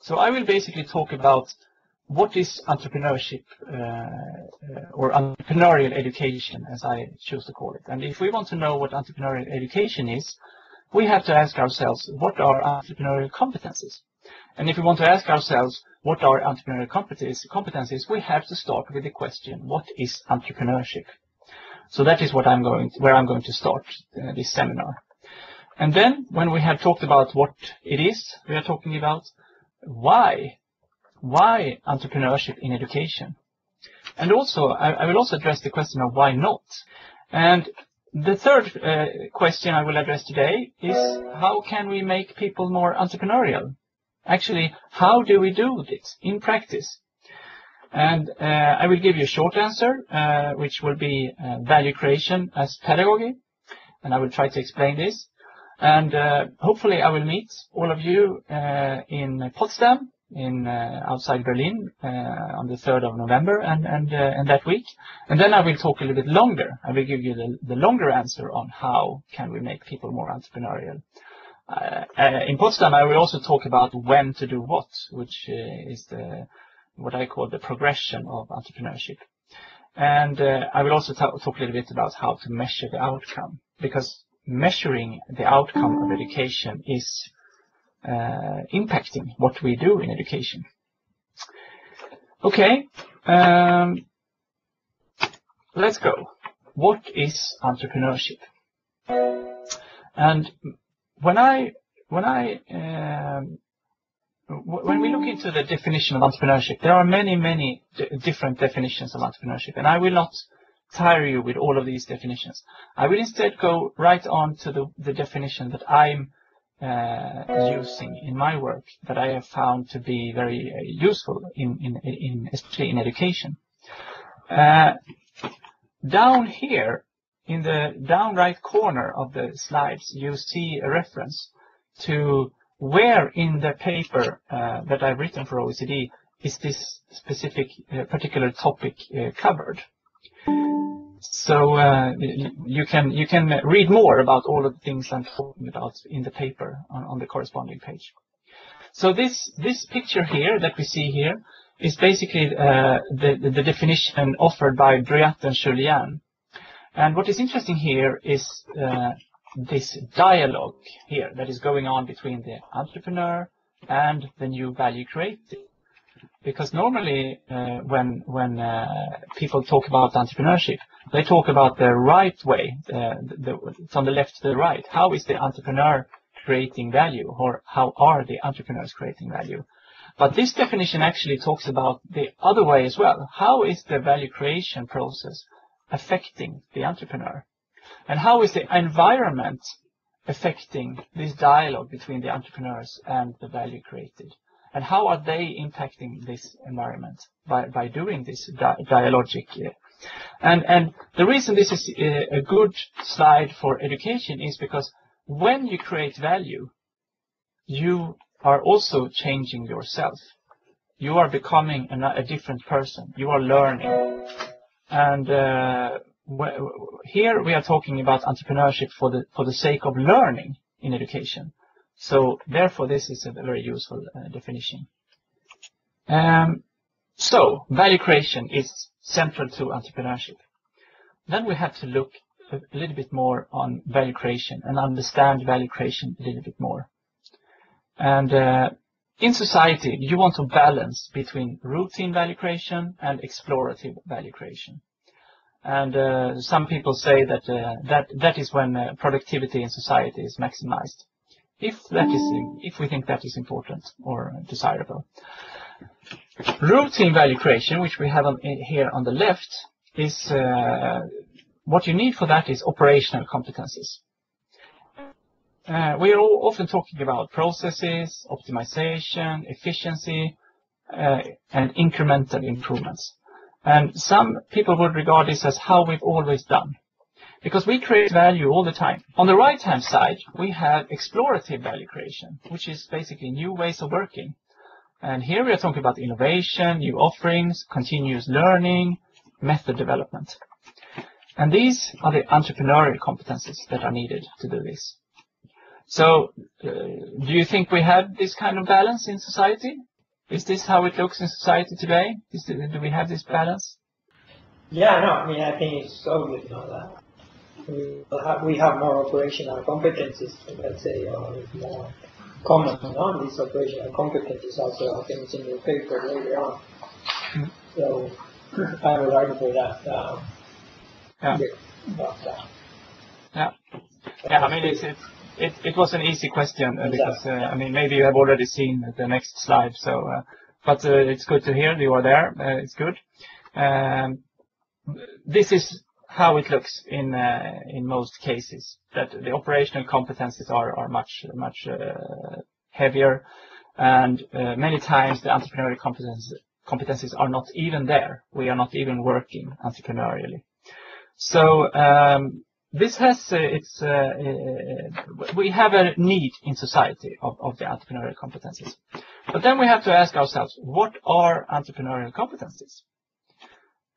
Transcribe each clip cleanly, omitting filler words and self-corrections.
So I will basically talk about what is entrepreneurship or entrepreneurial education, as I choose to call it. And if we want to know what entrepreneurial education is, we have to ask ourselves, what are entrepreneurial competencies? And if we want to ask ourselves, what are entrepreneurial competencies, we have to start with the question, what is entrepreneurship? So that is what where I'm going to start this seminar. And then when we have talked about what it is, we are talking about why entrepreneurship in education. And also, I will also address the question of why not. And the third question I will address today is, how can we make people more entrepreneurial? Actually, how do we do this in practice? And I will give you a short answer, which will be value creation as pedagogy. And I will try to explain this. And hopefully I will meet all of you in Potsdam, outside Berlin, on the 3rd of November and that week. And then I will talk a little bit longer. I will give you the longer answer on how can we make people more entrepreneurial. In Potsdam, I will also talk about when to do what, which is what I call the progression of entrepreneurship. And I will also talk a little bit about how to measure the outcome, because measuring the outcome of education is impacting what we do in education. Okay, let's go. What is entrepreneurship? And when we look into the definition of entrepreneurship, there are many different definitions of entrepreneurship, and I will not tire you with all of these definitions. I will instead go right on to the definition that I'm using in my work, that I have found to be very useful especially in education. Down here, in the down right corner of the slides, you see a reference to where in the paper that I've written for OECD is this specific particular topic covered. So you can read more about all of the things I'm talking about in the paper on the corresponding page. So this picture here that we see here is basically the definition offered by Briat and Julian. And what is interesting here is this dialogue here that is going on between the entrepreneur and the new value created. Because normally when people talk about entrepreneurship, they talk about the right way, from the left to the right. How is the entrepreneur creating value, or how are the entrepreneurs creating value? But this definition actually talks about the other way as well. How is the value creation process affecting the entrepreneur? And how is the environment affecting this dialogue between the entrepreneurs and the value created? And how are they impacting this environment by doing this dialogic? And the reason this is a good slide for education is because when you create value, you are also changing yourself. You are becoming a different person. You are learning. And here we are talking about entrepreneurship for the sake of learning in education. So therefore, this is a very useful definition. So value creation is central to entrepreneurship. Then we have to look a little bit more on value creation and understand value creation a little bit more. And in society, you want to balance between routine value creation and explorative value creation. And some people say that that is when productivity in society is maximized. If we think that is important or desirable. Routine value creation, which we have here on the left, is what you need for that is operational competencies. We are often talking about processes, optimization, efficiency, and incremental improvements. And some people would regard this as how we've always done, because we create value all the time. On the right-hand side, we have explorative value creation, which is basically new ways of working. And here we are talking about innovation, new offerings, continuous learning, method development. And these are the entrepreneurial competencies that are needed to do this. So, do you think we have this kind of balance in society? Is this how it looks in society today? Do we have this balance? Yeah, no, I mean, I think it's obvious now that we have more operational competencies, let's say, or more comments on these operational competencies also. I think it's in your paper later on. So I would argue for that. Yeah, I mean, it was an easy question because I mean, maybe you have already seen the next slide. So, but it's good to hear you are there. It's good. This is how it looks in most cases. That the operational competencies are much heavier, and many times the entrepreneurial competencies are not even there. We are not even working entrepreneurially. So this has we have a need in society of the entrepreneurial competencies. But then we have to ask ourselves, what are entrepreneurial competencies?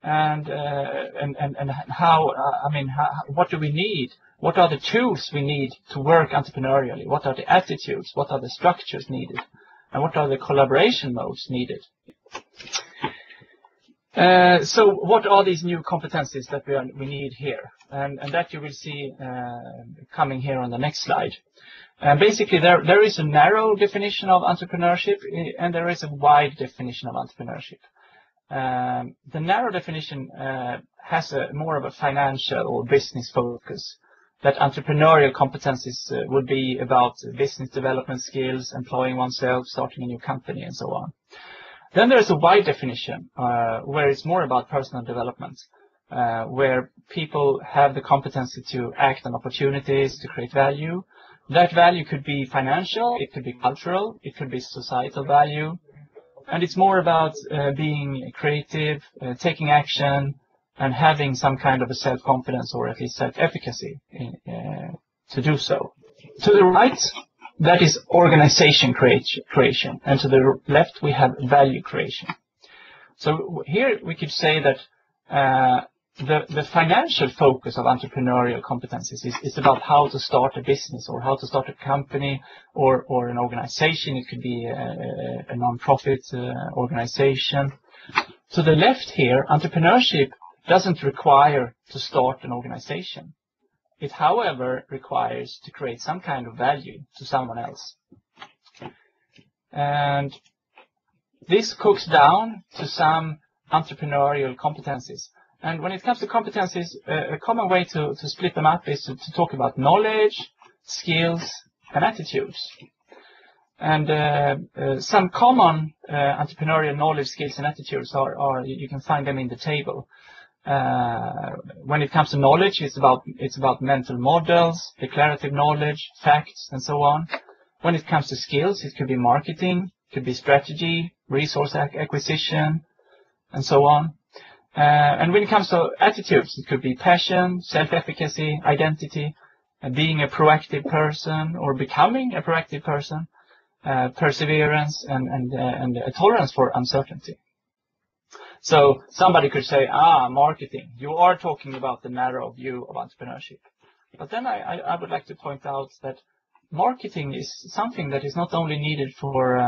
And how, I mean, what do we need? What are the tools we need to work entrepreneurially? What are the attitudes? What are the structures needed? And what are the collaboration modes needed? So what are these new competencies that we need here? And that you will see coming here on the next slide. Basically, there is a narrow definition of entrepreneurship, and there is a wide definition of entrepreneurship. The narrow definition has more of a financial or business focus, that entrepreneurial competencies would be about business development skills, employing oneself, starting a new company, and so on. Then there's a wide definition where it's more about personal development, where people have the competency to act on opportunities, to create value. That value could be financial, it could be cultural, it could be societal value. And it's more about being creative, taking action, and having some kind of a self-confidence or at least self-efficacy to do so. To the right, that is organization creation. And to the left, we have value creation. So here we could say that the financial focus of entrepreneurial competencies is about how to start a business or how to start a company or an organization. It could be a non-profit organization. To the left here, entrepreneurship doesn't require to start an organization. It, however, requires to create some kind of value to someone else. And this cooks down to some entrepreneurial competencies. And when it comes to competencies, a common way to split them up is to talk about knowledge, skills, and attitudes. And some common entrepreneurial knowledge, skills, and attitudes are you can find them in the table. When it comes to knowledge, it's about mental models, declarative knowledge, facts, and so on. When it comes to skills, it could be marketing, it could be strategy, resource acquisition, and so on. And when it comes to attitudes, it could be passion, self-efficacy, identity, being a proactive person or becoming a proactive person, perseverance, and a tolerance for uncertainty. So somebody could say, marketing, you are talking about the narrow view of entrepreneurship. But then I would like to point out that marketing is something that is not only needed for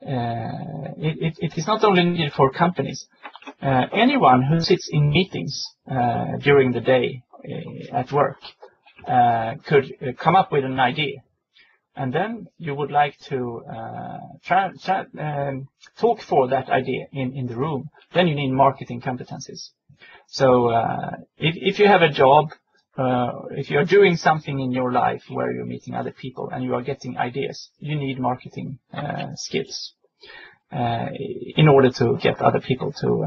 it is not only needed for companies. Anyone who sits in meetings during the day at work could come up with an idea. And then you would like to talk for that idea in the room. Then you need marketing competencies. So if you have a job, if you're doing something in your life where you're meeting other people and you are getting ideas, you need marketing skills in order to get other people to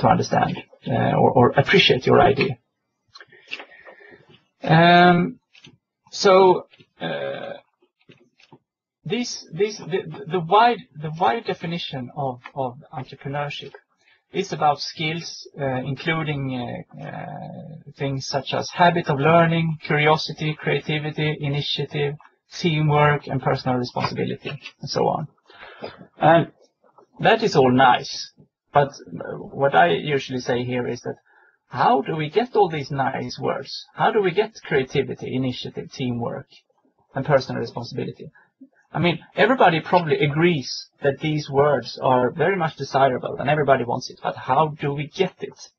understand or appreciate your idea. The wide definition of entrepreneurship is about skills, including things such as habit of learning, curiosity, creativity, initiative, teamwork, and personal responsibility, and so on. And that is all nice, but what I usually say here is that how do we get all these nice words? How do we get creativity, initiative, teamwork, and personal responsibility? I mean, everybody probably agrees that these words are very much desirable and everybody wants it, but how do we get it?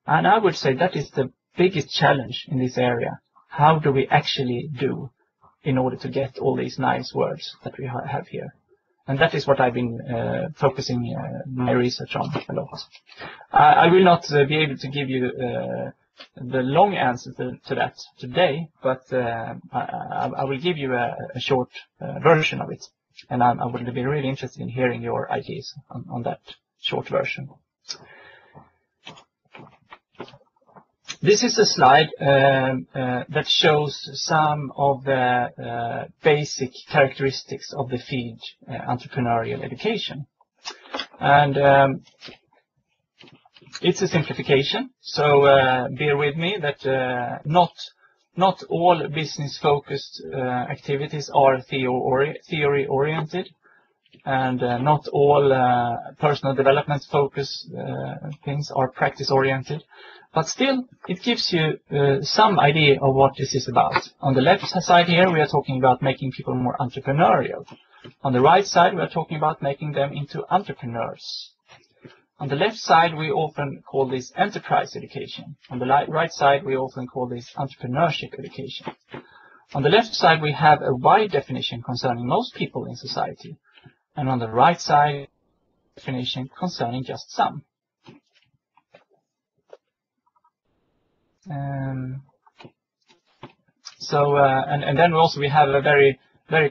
And I would say that is the biggest challenge in this area. How do we actually do in order to get all these nice words that we have here? And that is what I've been focusing my research on a lot. I will not be able to give you the long answer to that today, but I will give you a short version of it. And I would be really interested in hearing your ideas on that short version. This is a slide that shows some of the basic characteristics of the field entrepreneurial education. And it's a simplification, so bear with me that not all business-focused activities are theory-oriented, and not all personal development-focused things are practice-oriented. But still, it gives you some idea of what this is about. On the left side here, we are talking about making people more entrepreneurial. On the right side, we are talking about making them into entrepreneurs. On the left side, we often call this enterprise education. On the right side, we often call this entrepreneurship education. On the left side, we have a wide definition concerning most people in society. And on the right side, definition concerning just some. And then also we have a very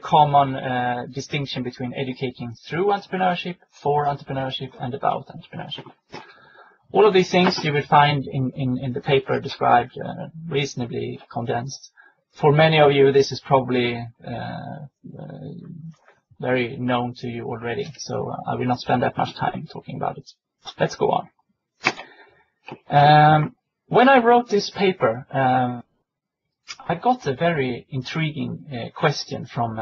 common distinction between educating through entrepreneurship, for entrepreneurship, and about entrepreneurship. All of these things you will find in the paper described reasonably condensed. For many of you, this is probably very known to you already, so I will not spend that much time talking about it. Let's go on. When I wrote this paper, I got a very intriguing question from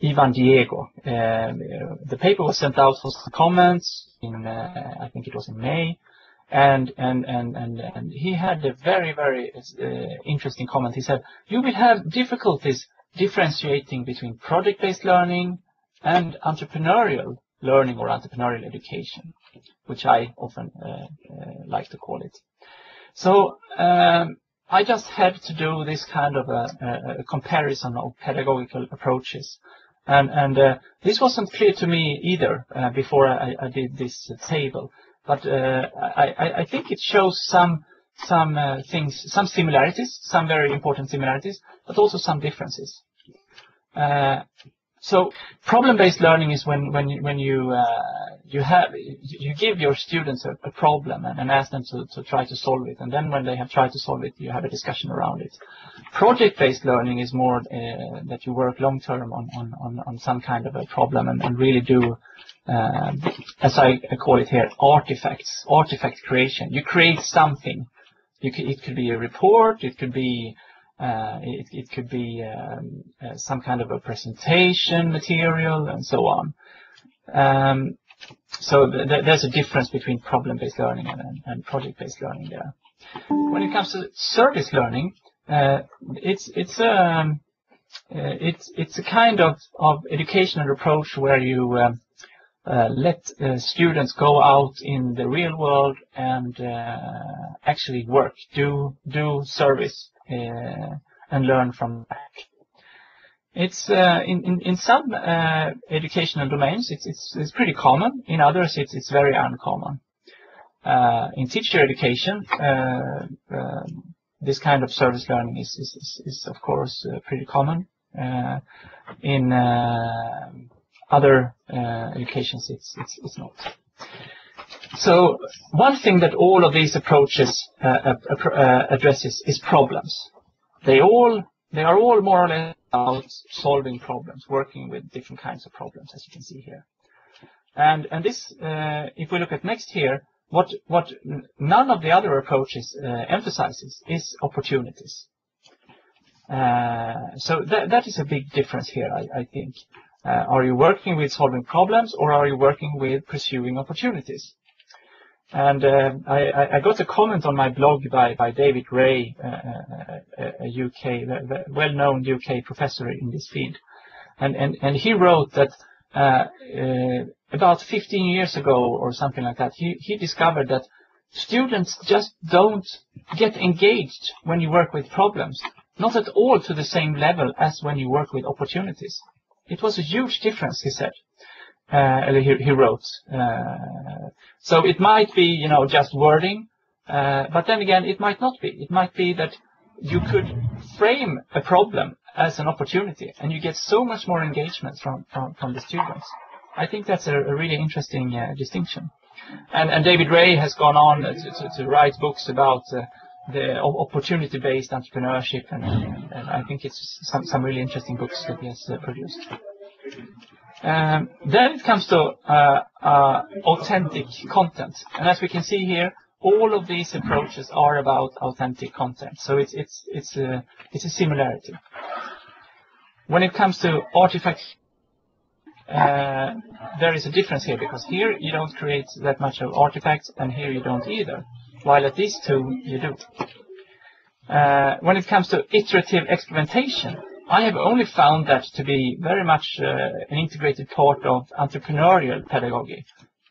Ivan Diego. The paper was sent out for some comments in, I think it was in May, and he had a very interesting comment. He said, "You will have difficulties differentiating between project-based learning and entrepreneurial learning or entrepreneurial education," which I often like to call it. So I just had to do this kind of a comparison of pedagogical approaches, and this wasn't clear to me either before I did this table. But I think it shows some things, some similarities, some very important similarities, but also some differences. So problem-based learning is when you give your students a problem and ask them to try to solve it, and then when they have tried to solve it, you have a discussion around it. Project-based learning is more that you work long-term on some kind of a problem and really do, as I call it here, artifact creation. You create something. It could be a report. It could be some kind of a presentation material and so on. So there's a difference between problem-based learning and project-based learning there. When it comes to service learning, it's a kind of educational approach where you let students go out in the real world and actually work, do service. And learn from back. It's in some educational domains it's pretty common. In others it's very uncommon. In teacher education, this kind of service learning is of course pretty common. In other educations it's not. So one thing that all of these approaches addresses is problems. They are all more or less about solving problems, working with different kinds of problems, as you can see here. And this, if we look at next here, what none of the other approaches emphasizes is opportunities. So that is a big difference here, I think. Are you working with solving problems, or are you working with pursuing opportunities? And I got a comment on my blog by David Ray, a well-known UK professor in this field. And he wrote that about 15 years ago or something like that, he discovered that students just don't get engaged when you work with problems, not at all to the same level as when you work with opportunities. It was a huge difference, he said. He wrote. So it might be, you know, just wording, but then again, it might not be. It might be that you could frame a problem as an opportunity, and you get so much more engagement from the students. I think that's a really interesting distinction. And David Ray has gone on to write books about the opportunity-based entrepreneurship, and I think it's some really interesting books that he has produced. Then it comes to authentic content, and as we can see here, all of these approaches are about authentic content. So it's a similarity. When it comes to artifact, there is a difference here, because here you don't create that much of artifacts, and here you don't either, while at these two you do. When it comes to iterative experimentation, I have only found that to be very much an integrated part of entrepreneurial pedagogy,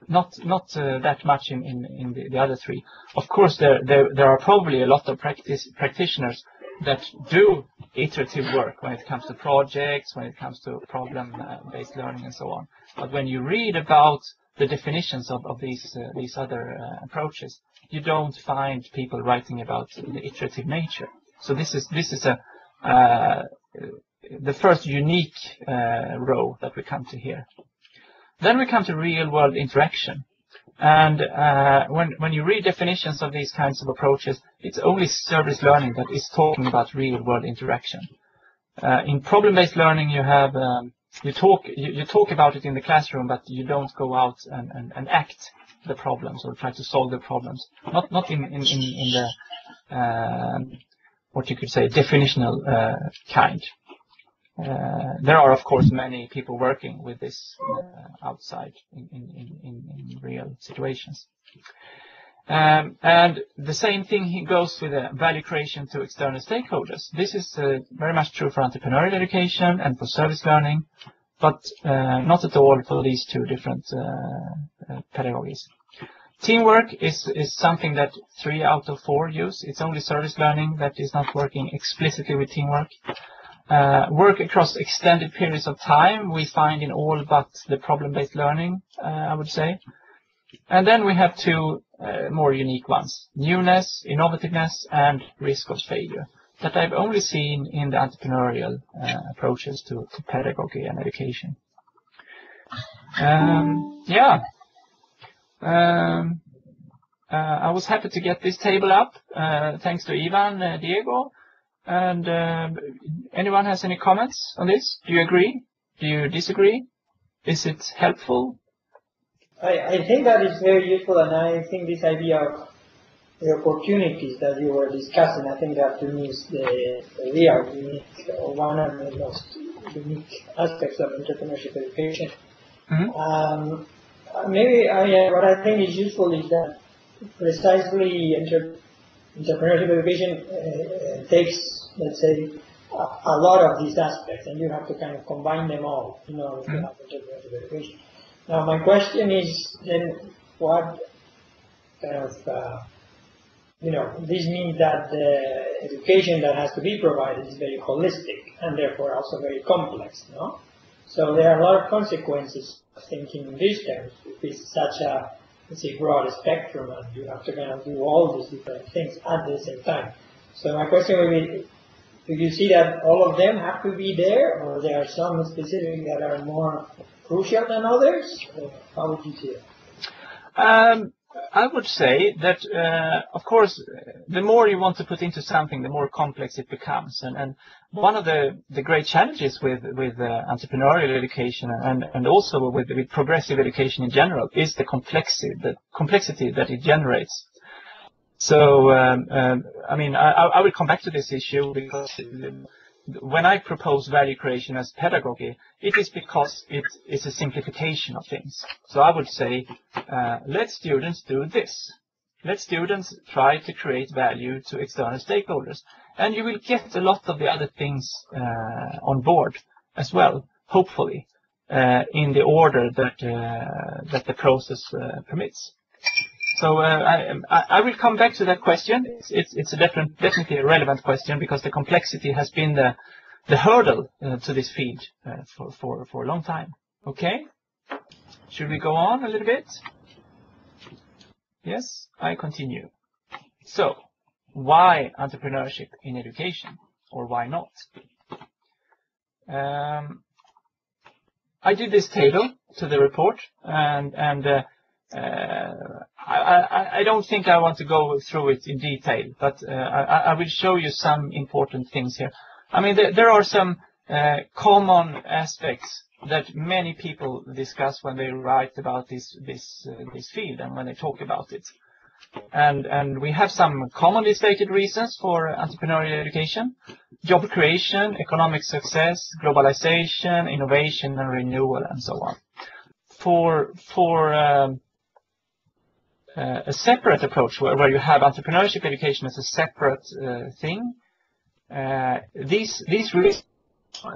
not that much in the other three. Of course, there are probably a lot of practitioners that do iterative work when it comes to projects, when it comes to problem-based learning, and so on. But when you read about the definitions of these other approaches, you don't find people writing about the iterative nature. So this is the first unique row that we come to here. Then we come to real-world interaction. And when you read definitions of these kinds of approaches, it's only service learning that is talking about real-world interaction. In problem-based learning, you have you talk about it in the classroom, but you don't go out and act the problems or try to solve the problems. Not in the what you could say definitional kind. There are, of course, many people working with this outside in real situations. And the same thing goes with value creation to external stakeholders. This is very much true for entrepreneurial education and for service learning, but not at all for these two different pedagogies. Teamwork is something that 3 out of 4 use. It's only service learning that is not working explicitly with teamwork. Work across extended periods of time we find in all but the problem-based learning, I would say. And then we have two more unique ones: newness, innovativeness, and risk of failure, that I've only seen in the entrepreneurial approaches to pedagogy and education. I was happy to get this table up, thanks to Ivan, Diego. And anyone has any comments on this? Do you agree? Do you disagree? Is it helpful? I think that is very useful, and I think this idea of the opportunities that you were discussing, I think that to me is the real unique, or one of the most unique aspects of entrepreneurship education. Mm-hmm. Maybe what I think is useful is that precisely entrepreneurship education takes, let's say, a lot of these aspects, and you have to kind of combine them all in order to have entrepreneurship education. Now, my question is then, what kind of, this means that the education that has to be provided is very holistic and therefore also very complex, no? So there are a lot of consequences of thinking in these terms. If it's such a, let's say, broad spectrum, and you have to kind of do all these different things at the same time. So my question would be, do you see that all of them have to be there, or there are some specific that are more crucial than others? Or how would you see it? I would say that, of course, the more you want to put into something, the more complex it becomes. And one of the great challenges with entrepreneurial education and also with progressive education in general is the complexity that it generates. So, I mean, I will come back to this issue, because when I propose value creation as pedagogy, it is because it is a simplification of things. So I would say, let students do this. Let students try to create value to external stakeholders. And you will get a lot of the other things on board as well. hopefully, in the order that that the process permits. So I will come back to that question. It's definitely a relevant question, because the complexity has been the hurdle to this field for a long time. Okay, should we go on a little bit? Yes, I continue. So, why entrepreneurship in education, or why not? I did this table to the report, and I don't think I want to go through it in detail, but I will show you some important things here. I mean, there are some common aspects that many people discuss when they write about this field and when they talk about it. And we have some commonly stated reasons for entrepreneurial education: job creation, economic success, globalization, innovation and renewal, and so on. For a separate approach where you have entrepreneurship education as a separate thing, these reasons,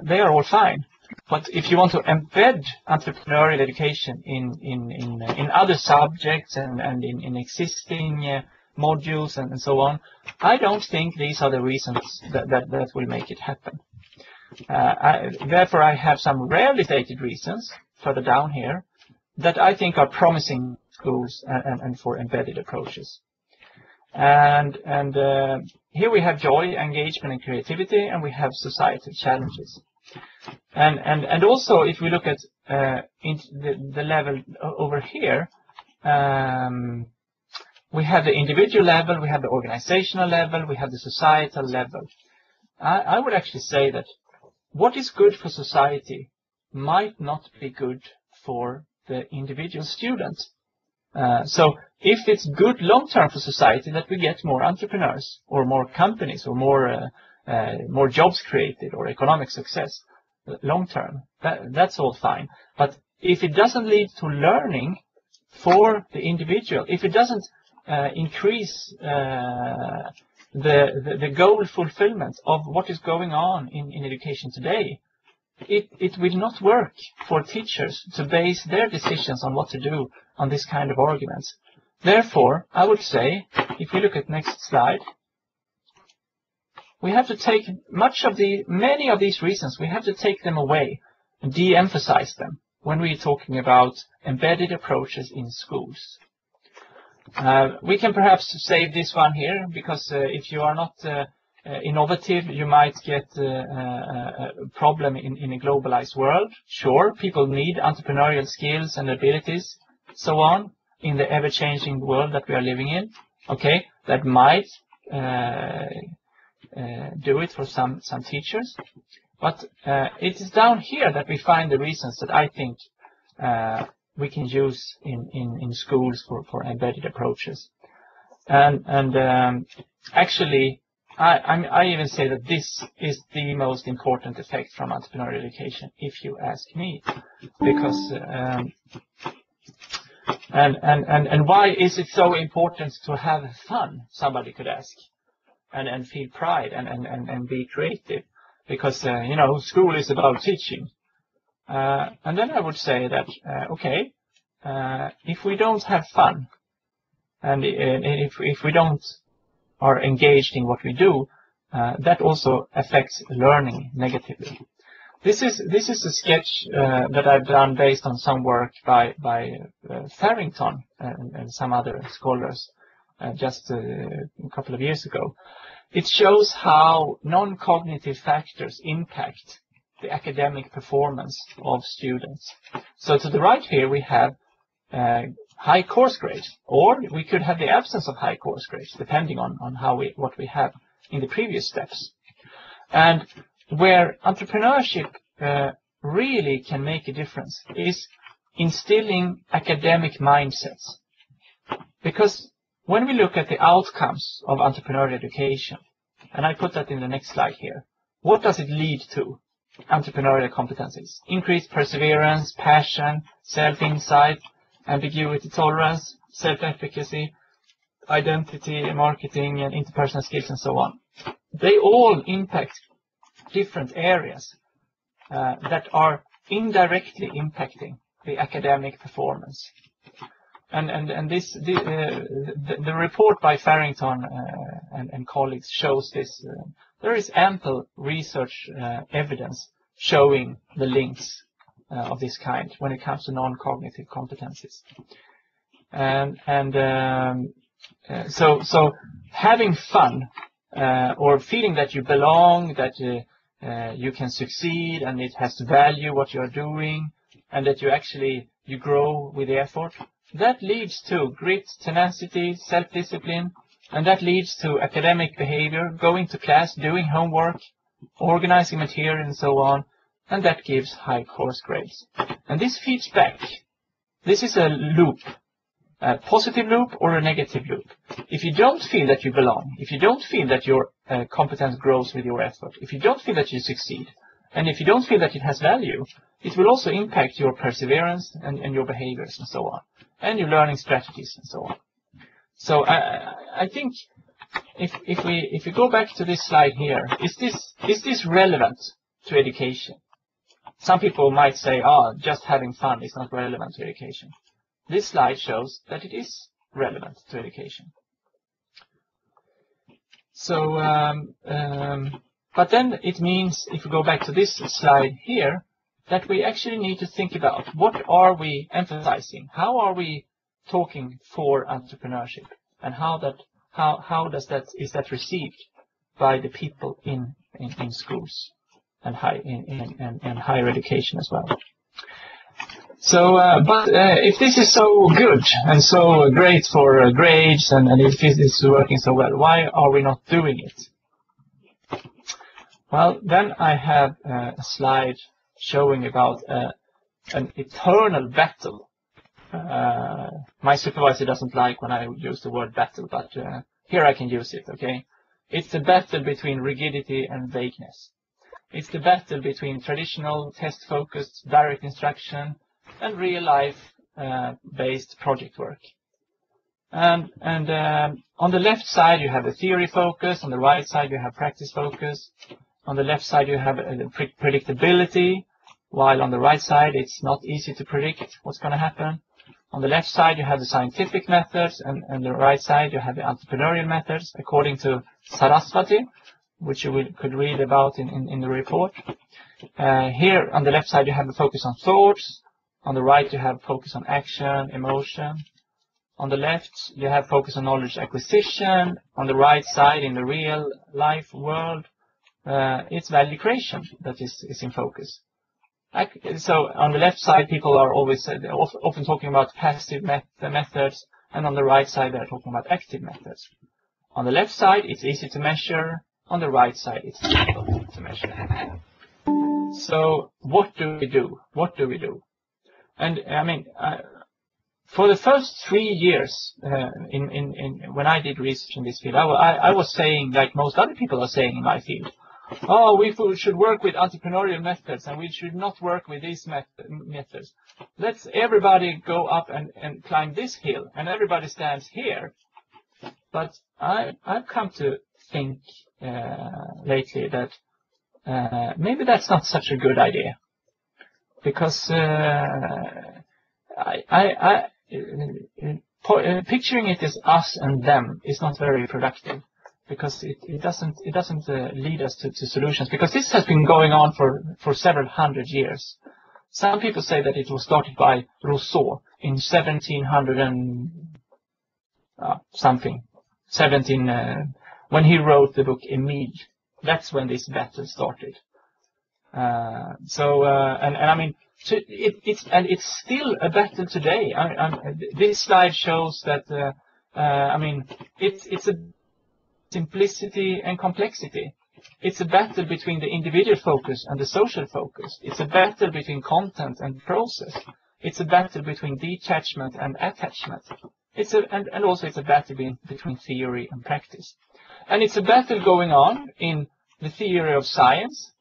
they are all fine. But if you want to embed entrepreneurial education in other subjects and in existing modules and so on, I don't think these are the reasons that will make it happen. Therefore, I have some rarely stated reasons further down here that I think are promising schools and for embedded approaches. And here we have joy, engagement, and creativity, and we have societal challenges. And also, if we look at the level over here, we have the individual level, we have the organizational level, we have the societal level. I would actually say that what is good for society might not be good for the individual student. So if it's good long-term for society that we get more entrepreneurs or more companies or more jobs created or economic success long-term, that's all fine. But if it doesn't lead to learning for the individual, if it doesn't increase the goal fulfillment of what is going on in education today, it will not work for teachers to base their decisions on what to do on this kind of arguments. Therefore, I would say, if we look at next slide, we have to take many of these reasons, we have to take them away and de-emphasize them when we're talking about embedded approaches in schools. We can perhaps save this one here, because if you are not innovative, you might get a problem in a globalized world. Sure, people need entrepreneurial skills and abilities, so on, in the ever-changing world that we are living in. Okay, that might do it for some teachers, but it is down here that we find the reasons that I think we can use in schools for embedded approaches. And actually, I even say that this is the most important effect from entrepreneurial education, if you ask me, because and why is it so important to have fun? Somebody could ask, and feel pride and be creative, because you know, school is about teaching. And then I would say that okay, if we don't have fun, and if we don't are engaged in what we do, that also affects learning negatively. This is a sketch that I've done based on some work by Farrington and some other scholars just a couple of years ago. It shows how non-cognitive factors impact the academic performance of students. So to the right here we have high course grades, or we could have the absence of high course grades, depending on what we have in the previous steps. And where entrepreneurship really can make a difference is instilling academic mindsets. Because when we look at the outcomes of entrepreneurial education, and I put that in the next slide here, what does it lead to? Entrepreneurial competencies: increased perseverance, passion, self-insight, ambiguity tolerance, self-efficacy, identity, marketing, and interpersonal skills, and so on. They all impact different areas that are indirectly impacting the academic performance. And this the report by Farrington and colleagues shows this. There is ample research evidence showing the links of this kind when it comes to non-cognitive competencies. So having fun or feeling that you belong, that you can succeed and it has value what you are doing, and that you grow with the effort, that leads to grit, tenacity, self-discipline, and that leads to academic behavior, going to class, doing homework, organizing material, and so on, and that gives high course grades. And this feeds back. This is a loop, a positive loop or a negative loop. If you don't feel that you belong, if you don't feel that your competence grows with your effort, if you don't feel that you succeed, and if you don't feel that it has value, it will also impact your perseverance and your behaviors and so on, and your learning strategies and so on. So I think if we go back to this slide here, is this relevant to education? Some people might say, just having fun is not relevant to education. This slide shows that it is relevant to education. So, but then it means, if we go back to this slide here, that we actually need to think about what are we emphasizing? How are we talking for entrepreneurship? And is that received by the people in schools and higher education as well? So, but if this is so good and so great for grades, and if this is working so well, why are we not doing it? Well, then I have a slide showing about an eternal battle. My supervisor doesn't like when I use the word battle, but here I can use it, okay? It's the battle between rigidity and vagueness. It's the battle between traditional test-focused direct instruction and real-life based project work. And on the left side you have the theory focus, on the right side you have practice focus. On the left side you have predictability, while on the right side it's not easy to predict what's going to happen. On the left side you have the scientific methods, and on the right side you have the entrepreneurial methods, according to Saraswati, which you could read about in the report. Here on the left side you have a focus on thoughts. On the right you have focus on action, emotion. On the left you have focus on knowledge acquisition. On the right side, in the real life world, it's value creation that is in focus. So on the left side, people are often talking about passive methods, and on the right side, they're talking about active methods. On the left side, it's easy to measure. On the right side, it's difficult to measure. So what do we do? What do we do? And I mean, for the first 3 years when I did research in this field, I was saying, like most other people are saying in my field, we should work with entrepreneurial methods and we should not work with these methods. Let's everybody go up and climb this hill, and everybody stands here. But I've come to think lately that maybe that's not such a good idea, because picturing it as us and them is not very productive, because it doesn't lead us to solutions, because this has been going on for several hundred years. Some people say that it was started by Rousseau in 1700 and something, when he wrote the book Emile. That's when this battle started. I mean, it's still a battle today. This slide shows that I mean, it's a simplicity and complexity. It's a battle between the individual focus and the social focus. It's a battle between content and process. It's a battle between detachment and attachment. And also it's a battle between theory and practice. And it's a battle going on in the theory of science.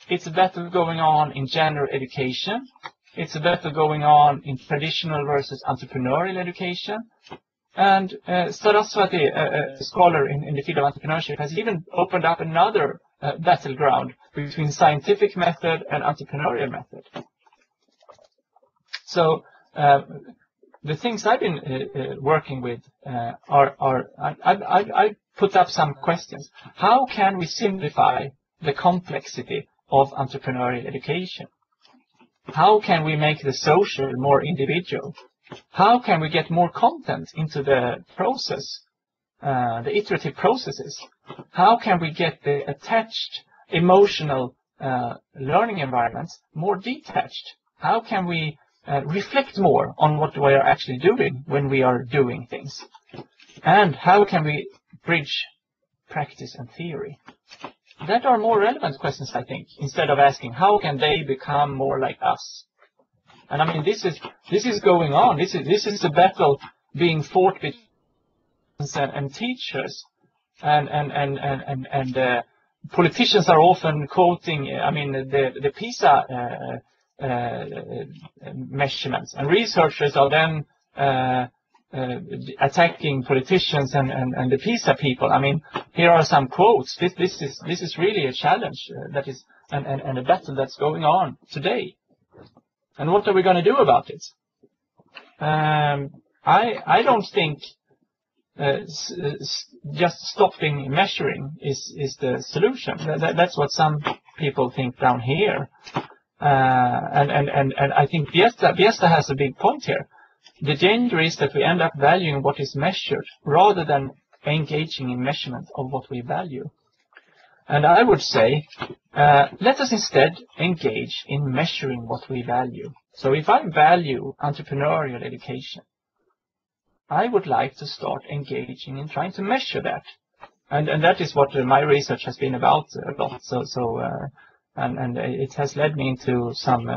It's a battle going on in general education. It's a battle going on in traditional versus entrepreneurial education. And Saraswati, a scholar in the field of entrepreneurship, has even opened up another battleground between scientific method and entrepreneurial method. So the things I've been working with I put up some questions. How can we simplify the complexity of entrepreneurial education? How can we make the social more individual? How can we get more content into the process, the iterative processes? How can we get the attached emotional learning environments more detached? How can we reflect more on what we are actually doing when we are doing things? And how can we bridge practice and theory? That are more relevant questions, I think, instead of asking how can they become more like us. And I mean, this is going on. This is a battle being fought between and teachers, and politicians are often quoting, I mean, the PISA measurements, and researchers are then attacking politicians and the PISA people. I mean, here are some quotes. This is really a challenge that is and a battle that's going on today. And what are we going to do about it? I don't think just stopping measuring is the solution. That's what some people think down here. And I think Biesta has a big point here. The danger is that we end up valuing what is measured rather than engaging in measurement of what we value. And I would say, let us instead engage in measuring what we value. So if I value entrepreneurial education, I would like to start engaging in trying to measure that. And that is what my research has been about a lot. And it has led me into some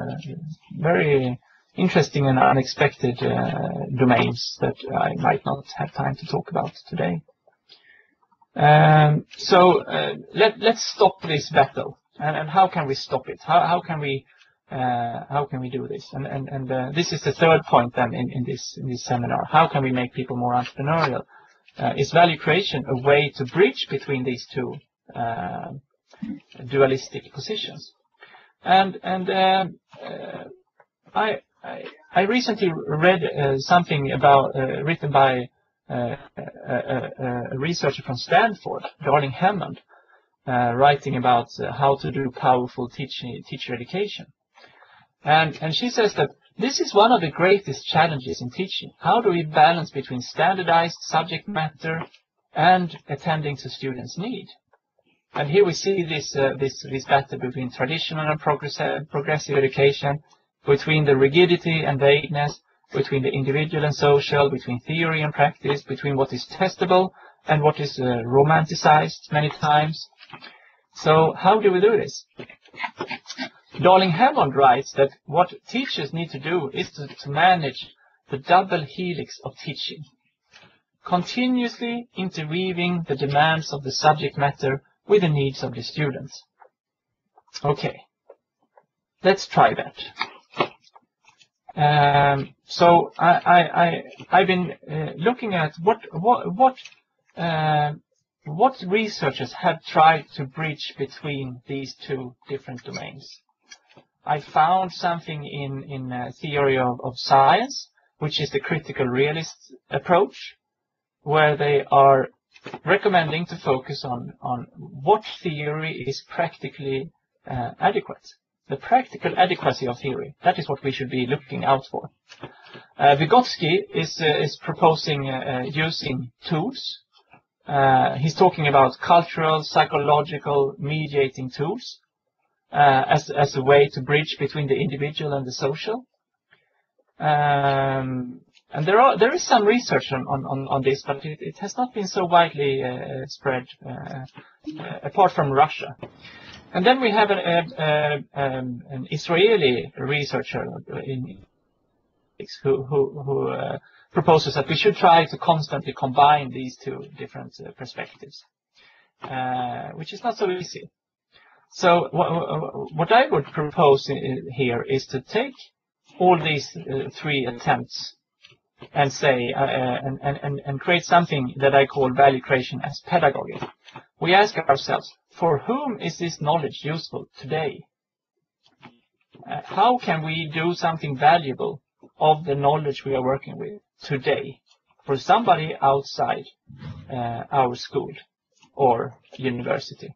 very interesting and unexpected domains that I might not have time to talk about today. Let's stop this battle. And how can we stop it? How can we do this? And this is the third point then in this seminar. How can we make people more entrepreneurial? Is value creation a way to bridge between these two dualistic positions? And I recently read something about written by a researcher from Stanford, Darling Hammond, writing about how to do powerful teacher education. And she says that this is one of the greatest challenges in teaching. How do we balance between standardized subject matter and attending to students' need? And here we see this battle between traditional and progressive education, between the rigidity and vagueness, between the individual and social, between theory and practice, between what is testable and what is romanticized many times. So how do we do this? Darling Hammond writes that what teachers need to do is to manage the double helix of teaching, continuously interweaving the demands of the subject matter with the needs of the students. Okay, let's try that. So I've been looking at what researchers have tried to bridge between these two different domains. I found something in theory of science, which is the critical realist approach, where they are recommending to focus on what theory is practically adequate. The practical adequacy of theory. That is what we should be looking out for. Vygotsky is proposing using tools. He's talking about cultural, psychological, mediating tools as a way to bridge between the individual and the social. And there is some research on this, but it has not been so widely spread apart from Russia. And then we have an Israeli researcher who proposes that we should try to constantly combine these two different perspectives, which is not so easy. So what I would propose here is to take all these three attempts and say and create something that I call value creation as pedagogy. We ask ourselves, for whom is this knowledge useful today? How can we do something valuable of the knowledge we are working with today for somebody outside our school or university?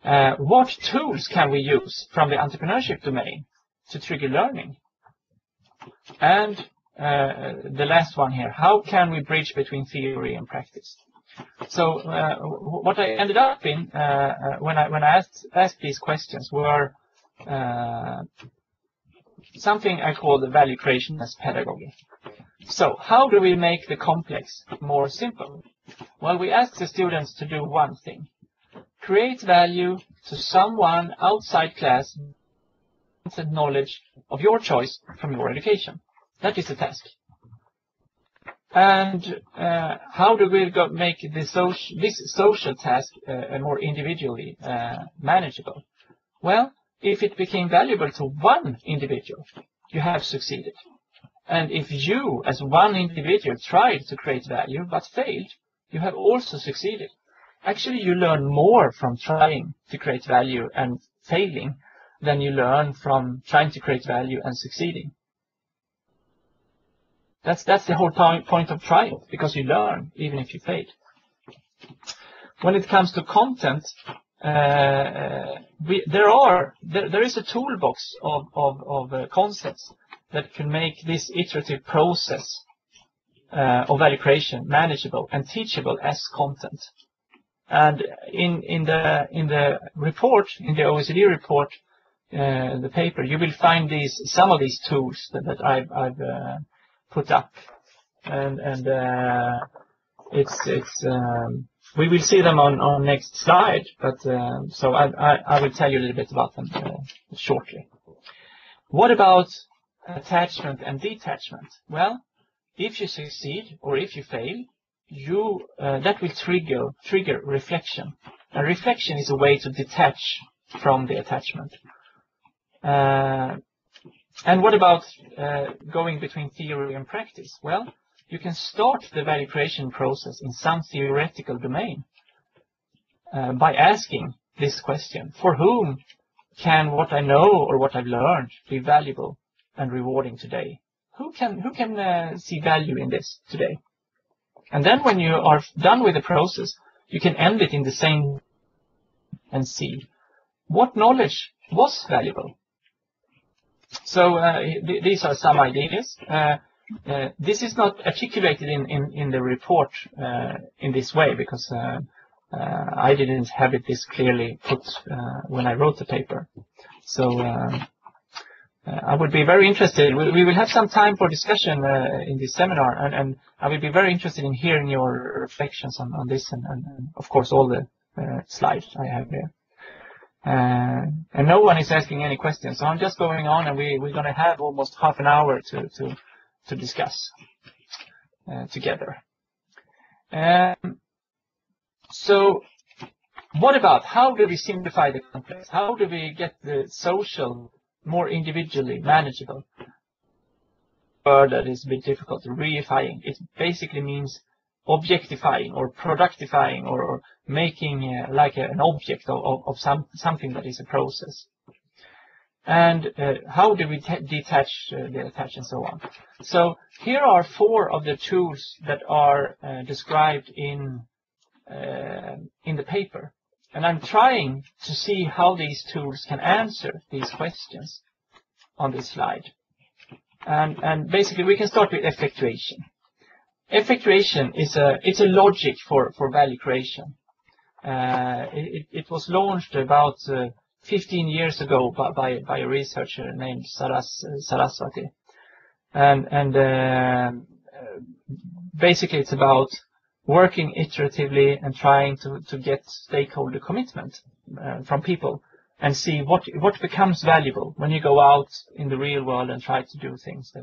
What tools can we use from the entrepreneurship domain to trigger learning? And the last one here, how can we bridge between theory and practice? So what I ended up in when I asked these questions were something I call the value creation as pedagogy. So how do we make the complex more simple? Well, we asked the students to do one thing: create value to someone outside class and knowledge of your choice from your education. That is the task. And how do we make this social task more individually manageable? Well, if it became valuable to one individual, you have succeeded. And if you, as one individual, tried to create value but failed, you have also succeeded. Actually, you learn more from trying to create value and failing than you learn from trying to create value and succeeding. That's the whole point of trying, because you learn even if you fail. When it comes to content, there is a toolbox of concepts that can make this iterative process of value creation manageable and teachable as content. And in the report, in the OECD report, the paper, you will find some of these tools that I've put up, and we will see them on next slide, but so I will tell you a little bit about them shortly. What about attachment and detachment? Well, if you succeed or if you fail, that will trigger reflection. And reflection is a way to detach from the attachment. And what about going between theory and practice? Well, you can start the value creation process in some theoretical domain by asking this question: for whom can what I know or what I've learned be valuable and rewarding today? Who can see value in this today? And then when you are done with the process, you can end it in the same and see what knowledge was valuable. So these are some ideas. This is not articulated in the report in this way, because I didn't have it this clearly put when I wrote the paper. So I would be very interested. We will have some time for discussion in this seminar, and I will be very interested in hearing your reflections on this, and of course all the slides I have here. And no one is asking any questions, so I'm just going on, and we're going to have almost half an hour to discuss together. So what about how do we simplify the complex? How do we get the social more individually manageable? A word that is a bit difficult, reifying. It basically means objectifying or productifying or making like an object of something that is a process. And how do we detach the attach and so on? So here are 4 of the tools that are described in the paper. And I'm trying to see how these tools can answer these questions on this slide. And basically we can start with effectuation. Effectuation is it's a logic for value creation. It was launched about 15 years ago by a researcher named Saraswati. And basically it's about working iteratively and trying to get stakeholder commitment from people and see what becomes valuable when you go out in the real world and try to do things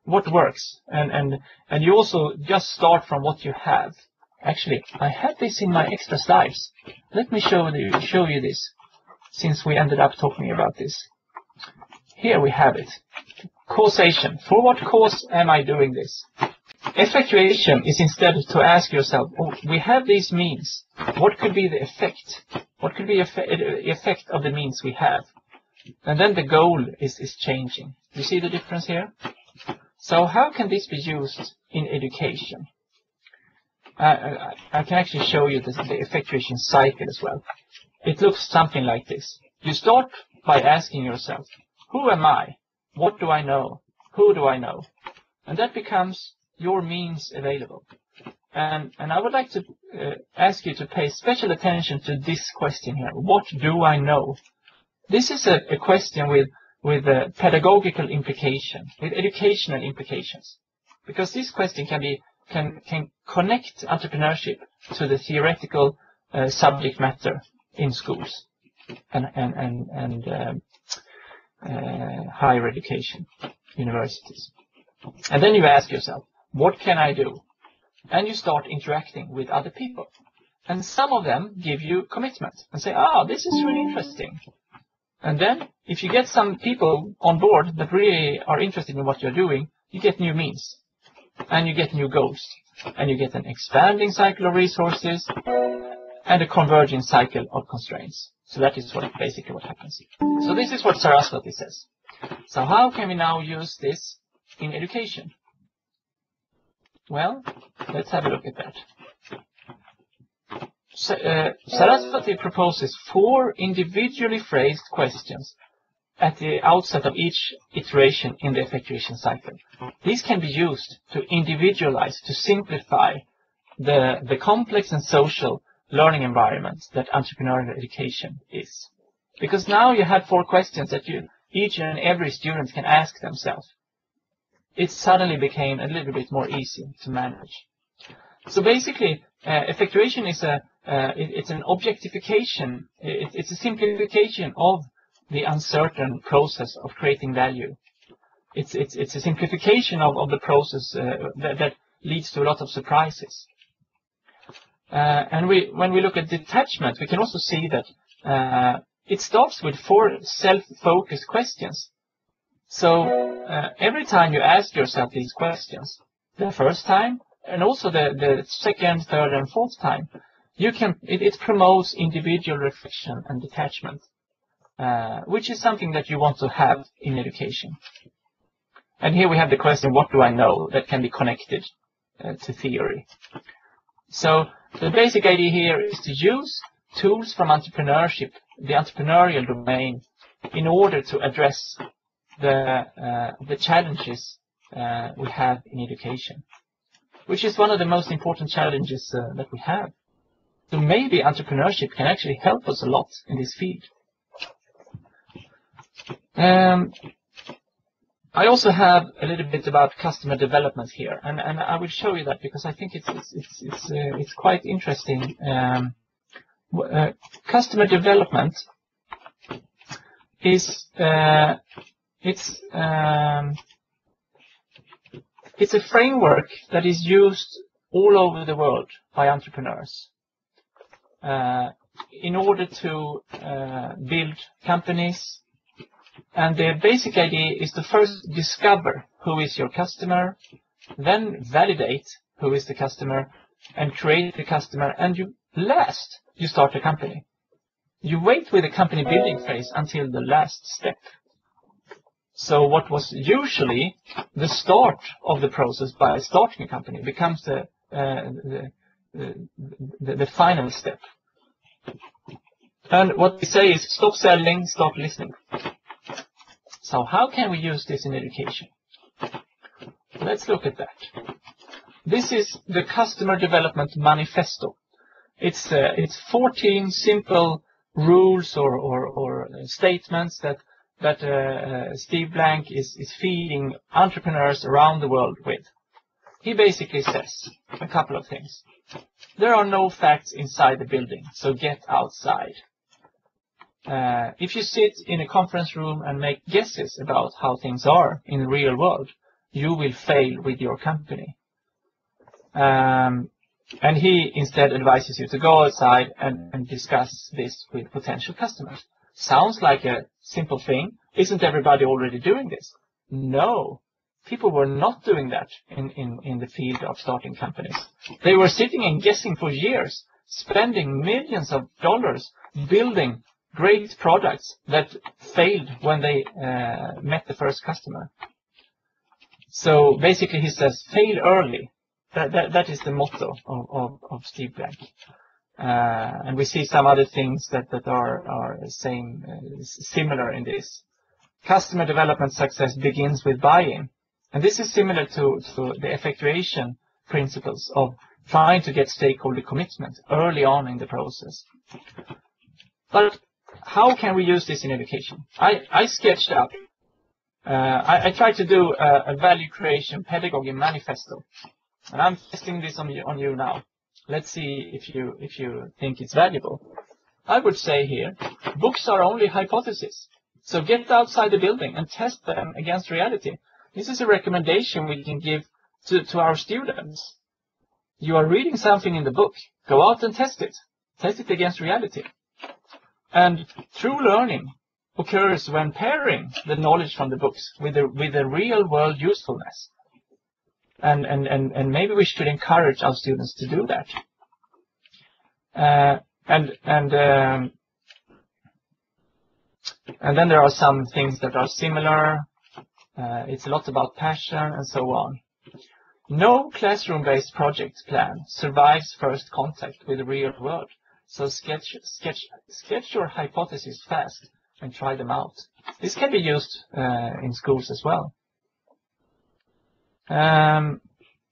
what works, and you also just start from what you have. Actually, I had this in my extra slides. Let me show you this, since we ended up talking about this. Here we have it. Causation. For what cause am I doing this? Effectuation is instead to ask yourself, oh, we have these means. What could be the effect? What could be the effect of the means we have? And then the goal is changing. You see the difference here? So how can this be used in education? I can actually show you the effectuation cycle as well. It looks something like this. You start by asking yourself, who am I? What do I know? Who do I know? And that becomes your means available. And I would like to ask you to pay special attention to this question here. What do I know? This is a question with a pedagogical implication, with educational implications. Because this question can connect entrepreneurship to the theoretical subject matter in schools and higher education, universities. And then you ask yourself, what can I do? And you start interacting with other people. And some of them give you commitment and say, this is really interesting. And then if you get some people on board that really are interested in what you're doing, you get new means. And you get new goals. And you get an expanding cycle of resources and a converging cycle of constraints. So that is basically what happens. So this is what Saraswati says. So how can we now use this in education? Well, let's have a look at that. Saraswati proposes 4 individually phrased questions at the outset of each iteration in the effectuation cycle. These can be used to individualize, to simplify the complex and social learning environment that entrepreneurial education is. Because now you have 4 questions that each and every student can ask themselves. It suddenly became a little bit more easy to manage. So basically, effectuation is it's an objectification. It's a simplification of the uncertain process of creating value. It's a simplification of the process that leads to a lot of surprises. And when we look at detachment, we can also see that it starts with 4 self-focused questions. So every time you ask yourself these questions, the first time, and also the second, third, and fourth time, it promotes individual reflection and detachment, which is something that you want to have in education. And here we have the question, what do I know, that can be connected to theory. So the basic idea here is to use tools from entrepreneurship, the entrepreneurial domain, in order to address the challenges we have in education, which is one of the most important challenges that we have. So maybe entrepreneurship can actually help us a lot in this field. I also have a little bit about customer development here, and I will show you that because I think it's quite interesting. Customer development is it's a framework that is used all over the world by entrepreneurs in order to build companies. And the basic idea is to first discover who is your customer, then validate who is the customer, and create the customer, and last you start a company. You wait with the company building phase until the last step. So what was usually the start of the process by starting a company becomes the final step. And what we say is stop selling, start listening. So how can we use this in education? Let's look at that. This is the Customer Development Manifesto. It's 14 simple rules or statements that Steve Blank is feeding entrepreneurs around the world with. He basically says a couple of things. There are no facts inside the building, so get outside. If you sit in a conference room and make guesses about how things are in the real world, you will fail with your company. And he instead advises you to go outside and discuss this with potential customers. Sounds like a simple thing. Isn't everybody already doing this? No. People were not doing that in the field of starting companies. They were sitting and guessing for years, spending millions of dollars building great products that failed when they met the first customer. So basically he says, fail early. That is the motto of Steve Blank. And we see some other things that are similar in this. Customer development success begins with buy-in. And this is similar to the effectuation principles of trying to get stakeholder commitment early on in the process. But how can we use this in education? I sketched out. I tried to do a value creation pedagogy manifesto, and I'm testing this on you now. Let's see if you think it's valuable. I would say here, books are only hypotheses. So get outside the building and test them against reality. This is a recommendation we can give to our students. You are reading something in the book. Go out and test it. Test it against reality. And true learning occurs when pairing the knowledge from the books with the real world usefulness. And maybe we should encourage our students to do that. And then there are some things that are similar. It's a lot about passion and so on. No classroom-based project plan survives first contact with the real world. So sketch your hypotheses fast and try them out. This can be used in schools as well.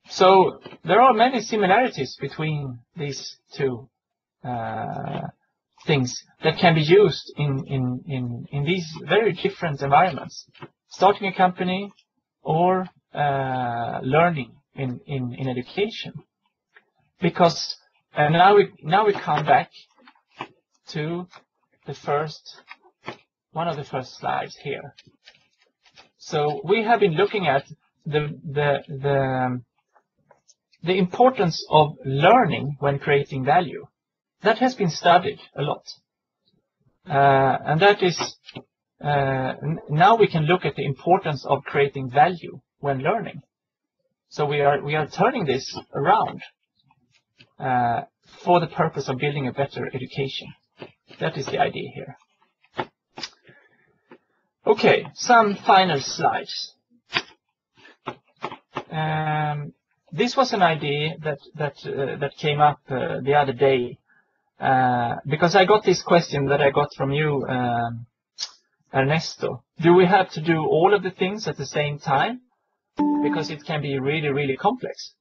So there are many similarities between these two things that can be used in these very different environments. Starting a company or learning in education. Because now we come back to one of the first slides here. So we have been looking at the importance of learning when creating value. That has been studied a lot. And that is, now we can look at the importance of creating value when learning. So we are turning this around for the purpose of building a better education. That is the idea here. Okay, some final slides. This was an idea that came up the other day because I got this question that I got from you, Ernesto. Do we have to do all of the things at the same time? Because it can be really, really complex.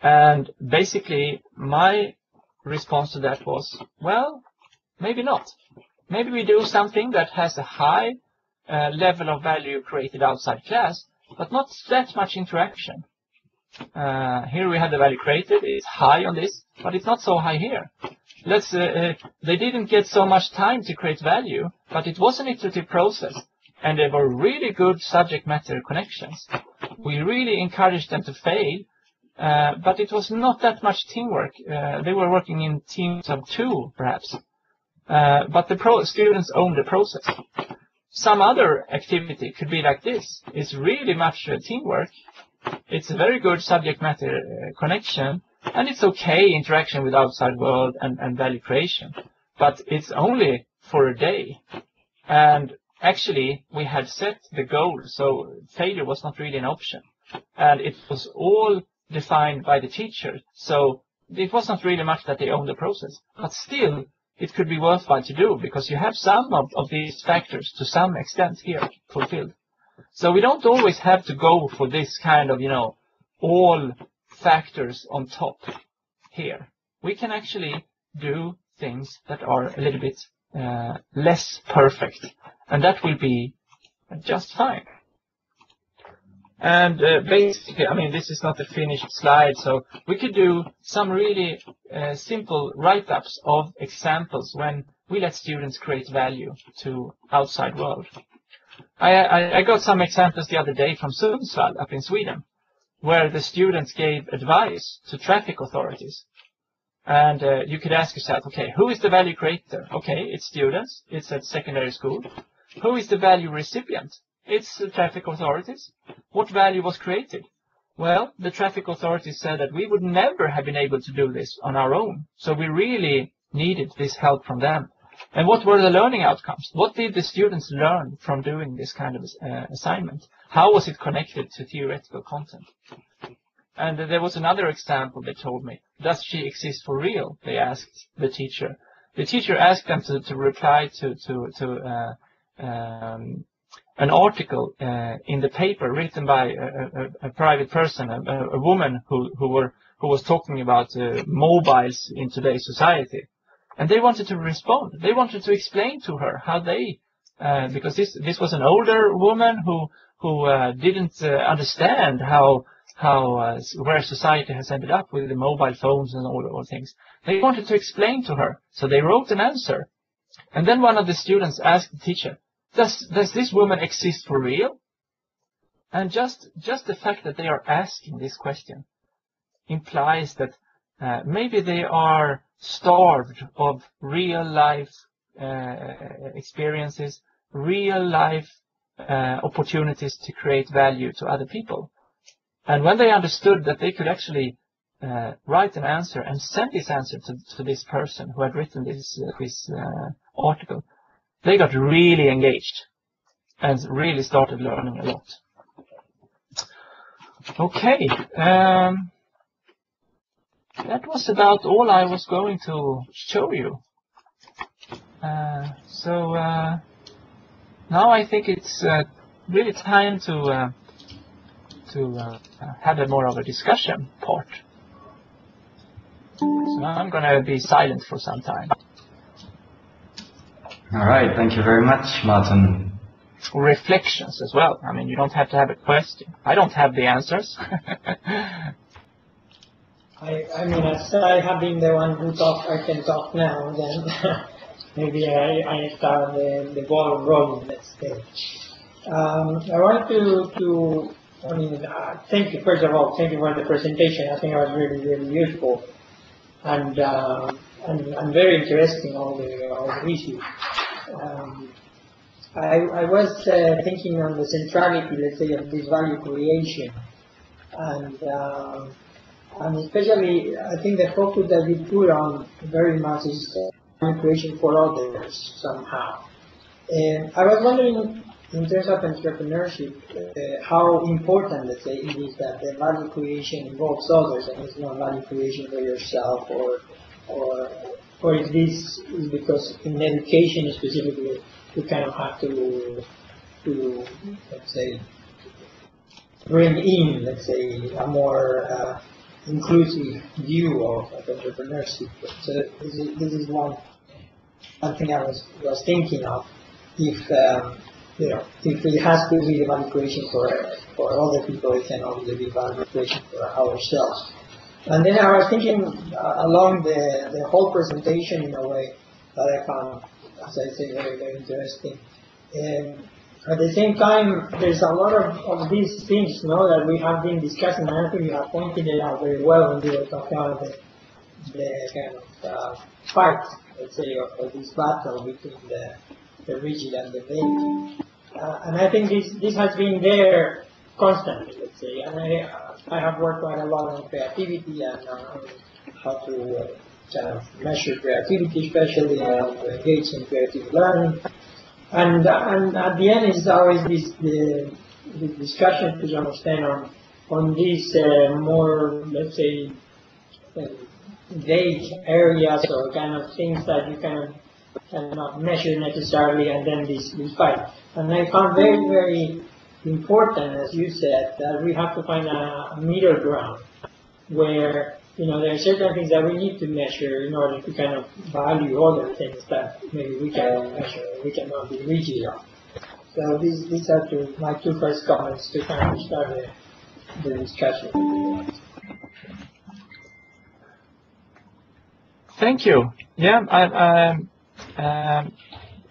And basically, my response to that was, well, maybe not. Maybe we do something that has a high level of value created outside class, but not that much interaction. Here we have the value created. It's high on this, but it's not so high here. They didn't get so much time to create value, but it was an iterative process, and there were really good subject matter connections. We really encouraged them to fail, but it was not that much teamwork. They were working in teams of 2, perhaps. But the students owned the process. Some other activity could be like this. It's really much teamwork. It's a very good subject matter connection, and it's okay interaction with outside world and value creation. But it's only for a day. And actually, we had set the goal, so failure was not really an option. And it was all defined by the teacher. So it was not really much that they owned the process. But still, it could be worthwhile to do because you have some of these factors to some extent here fulfilled. So we don't always have to go for this kind of, all factors on top here. We can actually do things that are a little bit less perfect, and that will be just fine. And basically, this is not a finished slide, so we could do some really simple write-ups of examples when we let students create value to outside world. I got some examples the other day from Sundsvall up in Sweden, where the students gave advice to traffic authorities. And you could ask yourself, okay, who is the value creator? Okay, it's students. It's at secondary school. Who is the value recipient? It's the traffic authorities. What value was created? Well, the traffic authorities said that we would never have been able to do this on our own. So we really needed this help from them. And what were the learning outcomes? What did the students learn from doing this kind of assignment? How was it connected to theoretical content? And there was another example they told me. Does she exist for real? They asked the teacher. The teacher asked them to reply to an article in the paper written by a private person, a woman who was talking about mobiles in today's society. And they wanted to respond. They wanted to explain to her how they, because this was an older woman who didn't understand where society has ended up with the mobile phones and all things. They wanted to explain to her, so they wrote an answer. And then one of the students asked the teacher, Does this woman exist for real? And just the fact that they are asking this question implies that maybe they are starved of real life experiences, real life opportunities to create value to other people. And when they understood that they could actually write an answer and send this answer to this person who had written this article, they got really engaged and really started learning a lot. Okay, that was about all I was going to show you. So now I think it's really time to have a more of a discussion part. So I'm going to be silent for some time. All right, thank you very much, Martin. Reflections as well. I mean, you don't have to have a question. I don't have the answers. I mean, as I have been the one who talked, I can talk now, then maybe I start the ball rolling, let's say. I want to I mean, thank you, first of all, thank you for the presentation. I think it was really, really useful and very interesting, all the issues. I was thinking on the centrality, let's say, of this value creation, and especially, I think the focus that we put on very much is value creation for others somehow. And I was wondering, in terms of entrepreneurship, how important, let's say, it is that the value creation involves others and it's not value creation for yourself, or if this is because in education specifically, you kind of have to let's say, bring in, let's say, a more inclusive view of entrepreneurship. So this is one thing I was thinking of. If if it has to be value creation for other people, it can only be value creation for ourselves. And then I was thinking along the whole presentation in a way that I found, as I say, very, very interesting. And at the same time, there's a lot of these things, that we have been discussing, and I think you have pointed it out very well when you were talking about the kind of fight, let's say, or this battle between the rigid and the vague. And I think this has been there constantly, let's say. And I have worked quite a lot on creativity and on how to kind of measure creativity, especially to engage in creative learning. And at the end, it's always the discussion to some extent on these more, let's say, vague areas or kind of things that you cannot measure necessarily, and then this fight. And I found very, very important, as you said, that we have to find a middle ground where, there are certain things that we need to measure in order to kind of value other things that maybe we cannot measure, we cannot be rigid on. So these are my two first comments to kind of start the discussion. Thank you. Yeah,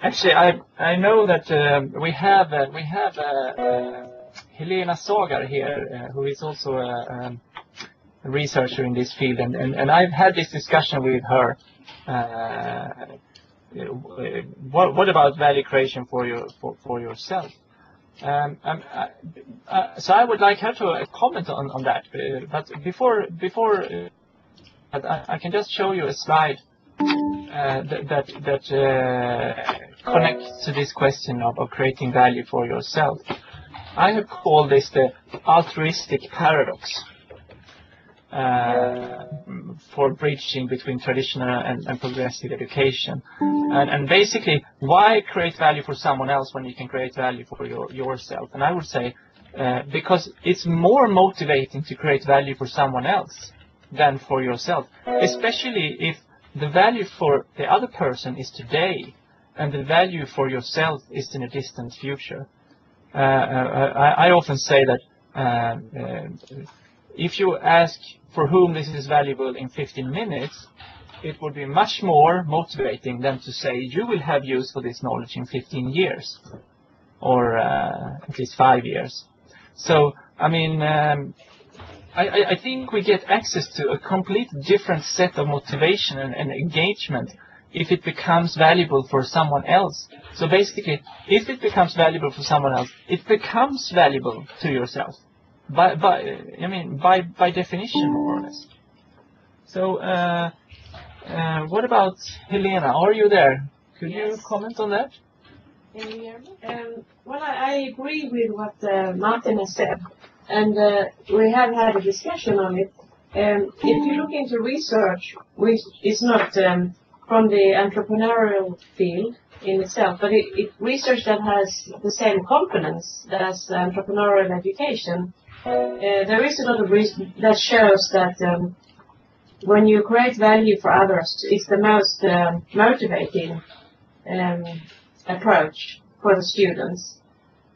actually, I know that we have Helena Sagar here, who is also a researcher in this field, and I've had this discussion with her. What about value creation for yourself? So I would like her to comment on that. But before I can just show you a slide connects to this question of creating value for yourself. I have called this the altruistic paradox for bridging between traditional and progressive education. And basically, why create value for someone else when you can create value for yourself? And I would say because it's more motivating to create value for someone else than for yourself, especially if the value for the other person is today and the value for yourself is in a distant future. I often say that if you ask for whom this is valuable in 15 minutes, it would be much more motivating than to say you will have use for this knowledge in 15 years or at least 5 years. So, I mean, I think we get access to a complete different set of motivation and engagement if it becomes valuable for someone else. So basically, if it becomes valuable for someone else, it becomes valuable to yourself. By definition, more or less. So, what about Helena? Are you there? Could you comment on that? Can you hear me? Well, I agree with what Martin has said, and we have had a discussion on it. If you look into research, which is not from the entrepreneurial field in itself, but research that has the same components as entrepreneurial education, there is a lot of research that shows that when you create value for others, it's the most motivating approach for the students.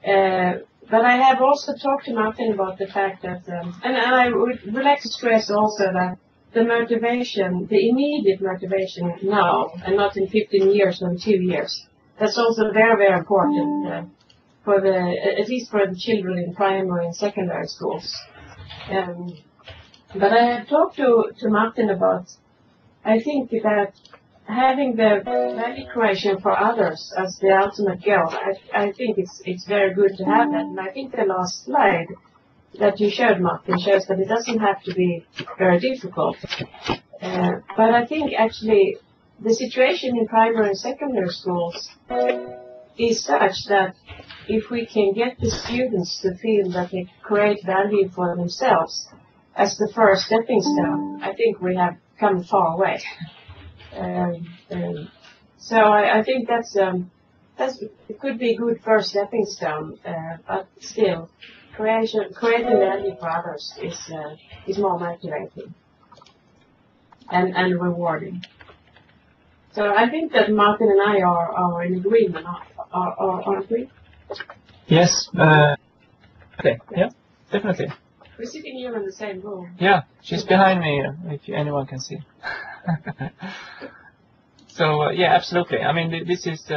But I have also talked to Martin about the fact that, and I would like to stress also that the motivation, the immediate motivation now, and not in 15 years or in 2 years, that's also very, very important for at least for the children in primary and secondary schools. But I have talked to Martin about, I think that having the value creation for others as the ultimate goal, I think it's very good to have that. And I think the last slide that you showed, Martin, shows that it doesn't have to be very difficult. But I think actually the situation in primary and secondary schools is such that if we can get the students to feel that they create value for themselves as the first stepping stone, I think we have come a far way. So I think it could be a good first stepping stone, but still, creating value for others is more motivating and rewarding. So I think that Martin and I are in agreement, aren't we? Yes. Okay. Yeah, definitely. We're sitting here in the same room. Yeah, she's behind me, if anyone can see. So, yeah, absolutely. I mean, this is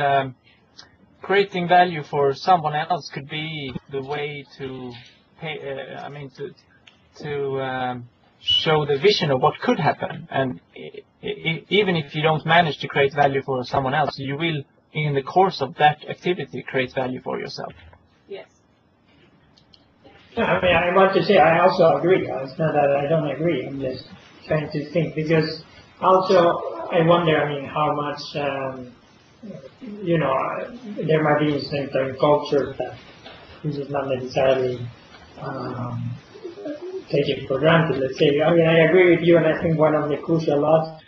creating value for someone else could be the way to pay, to show the vision of what could happen. And even if you don't manage to create value for someone else, you will, in the course of that activity, create value for yourself. Yes. Yeah, I mean, I want to say I also agree. It's not that I don't agree. I'm just trying to think because also I wonder. I mean, how much there might be certain cultures that this is not necessarily taken for granted. Let's say. I mean, I agree with you, and I think one of the crucial laws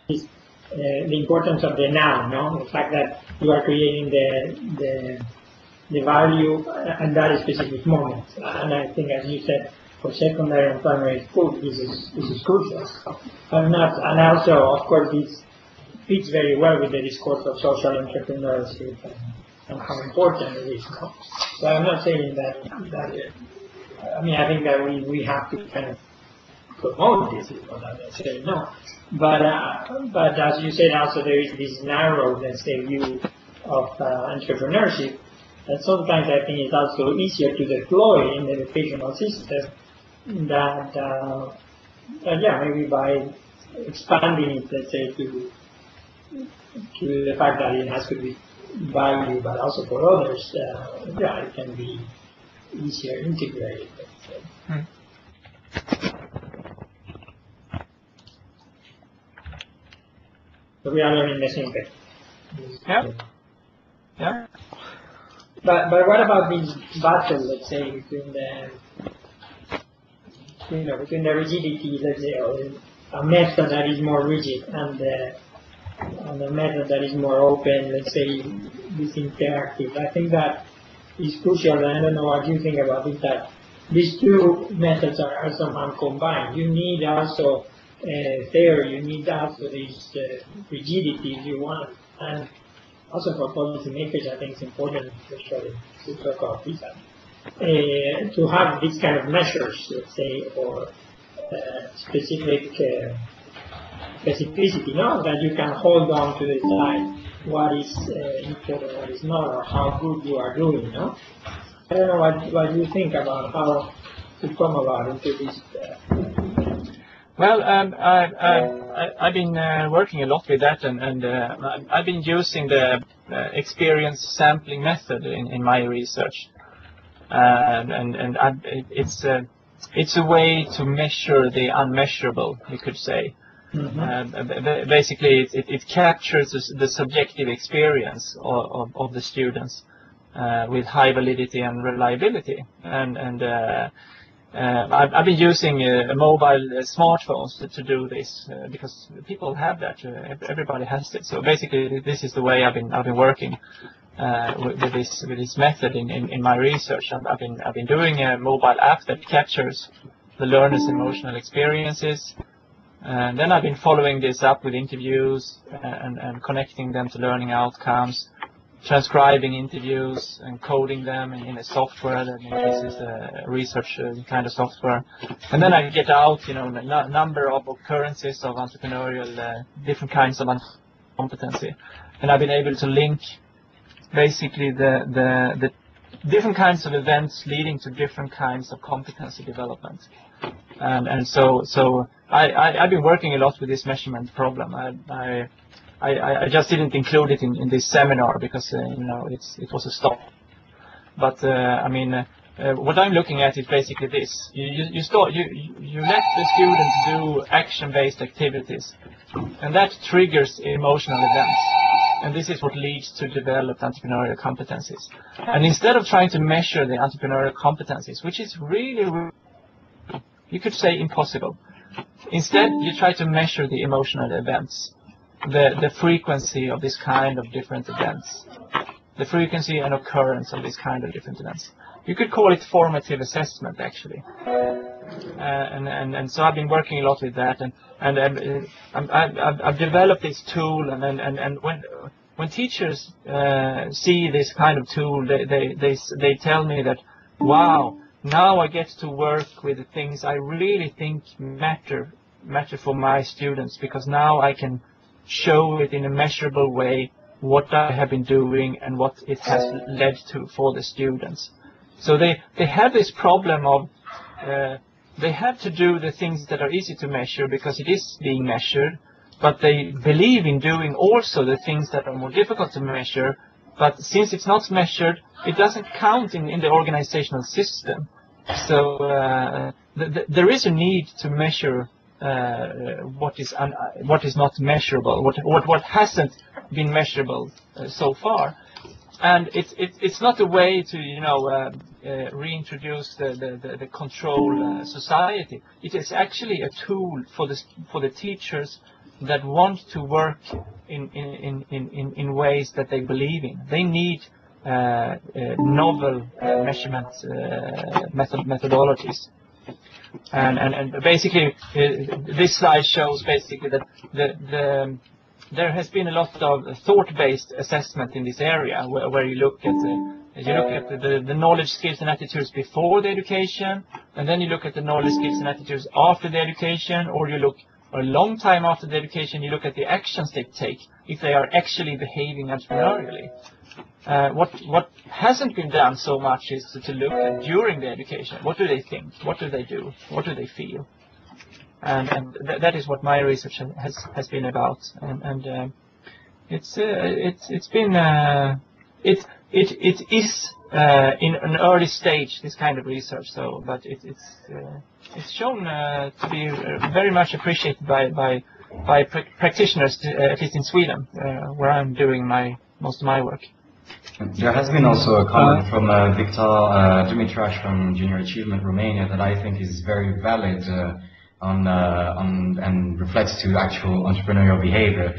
is the importance of the now. No, the fact that you are creating the value at that specific moment. And I think, as you said, for secondary and primary school, this is crucial. And also, of course, this fits very well with the discourse of social entrepreneurship and how important it is. So I'm not saying that I mean, I think that we have to kind of promote this, is what I'm saying, no. But as you said, also there is this narrow, let's say, view of entrepreneurship that sometimes I think it's also easier to deploy in the educational system that, maybe by expanding it, let's say, to the fact that it has to be value, but also for others, it can be easier integrated, let's say. So we are learning the same thing. Yeah. Yeah. But what about this battle, let's say, between the rigidity, let's say, or a method that is more rigid and a method that is more open, let's say, this interactive? I think that is crucial, and I don't know what you think about it, that these two methods are somehow combined. You need also theory, you need also this rigidity if you want, and also for policymakers, I think it's important, especially to talk about this, to have these kind of measures, let's say, or specificity, no? That you can hold on to decide what is important, what is not, or how good you are doing, no? I don't know what you think about how to come about into this. Well, I've been working a lot with that, and I've been using the experience sampling method in my research, it's a way to measure the unmeasurable, you could say. Mm-hmm. Basically, it captures the subjective experience of the students with high validity and reliability, I've been using mobile smartphones to do this because people have that. Everybody has it. So basically, this is the way I've been working with this method in my research. I've been doing a mobile app that captures the learner's emotional experiences, and then I've been following this up with interviews and connecting them to learning outcomes, transcribing interviews and coding them in a software. This is a research kind of software. And then I get out, a number of occurrences of entrepreneurial, different kinds of competency. And I've been able to link basically the different kinds of events leading to different kinds of competency development. And so I've been working a lot with this measurement problem. I just didn't include it in this seminar because it was a stop. But what I'm looking at is basically this: you let the students do action-based activities, and that triggers emotional events, and this is what leads to developed entrepreneurial competencies. And instead of trying to measure the entrepreneurial competencies, which is really, you could say, impossible, instead you try to measure the emotional events. The frequency of this kind of different events, the frequency and occurrence of this kind of different events. You could call it formative assessment, actually. And so I've been working a lot with that, and I've developed this tool, and when teachers see this kind of tool, they tell me that, wow, now I get to work with the things I really think matter for my students, because now I can show it in a measurable way what I have been doing and what it has led to for the students. So they have this problem of they have to do the things that are easy to measure because it is being measured, but they believe in doing also the things that are more difficult to measure, but since it's not measured, it doesn't count in the organizational system. So there is a need to measure what is not measurable, what hasn't been measurable so far, and it's not a way to reintroduce the control society. It is actually a tool for the teachers that want to work in ways that they believe in. They need novel measurement methodologies. And basically, this slide shows basically that there has been a lot of thought-based assessment in this area, where you look at the knowledge, skills, and attitudes before the education, and then you look at the knowledge, skills, and attitudes after the education, or you look a long time after the education. You look at the actions they take, if they are actually behaving entrepreneurially. What hasn't been done so much is to look at during the education. What do they think? What do they do? What do they feel? And that is what my research has been about. And it is in an early stage, this kind of research. So, but it's shown to be very much appreciated by practitioners, at least in Sweden, where I'm doing most of my work. There has been also a comment from Victor Dumitrash from Junior Achievement Romania that I think is very valid and reflects to actual entrepreneurial behavior.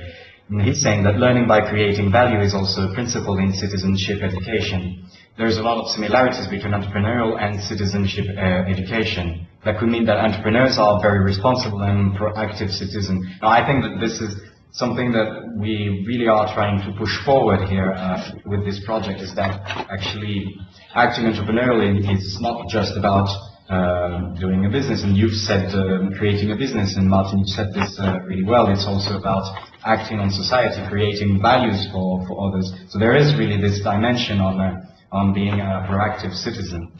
And he's saying that learning by creating value is also a principle in citizenship education. There's a lot of similarities between entrepreneurial and citizenship education. That could mean that entrepreneurs are very responsible and proactive citizens. Now, I think that this is something that we really are trying to push forward here with this project, is that actually acting entrepreneurially is not just about doing a business. And you've said creating a business, and Martin, you said this really well. It's also about acting on society, creating values for others. So there is really this dimension on being a proactive citizen.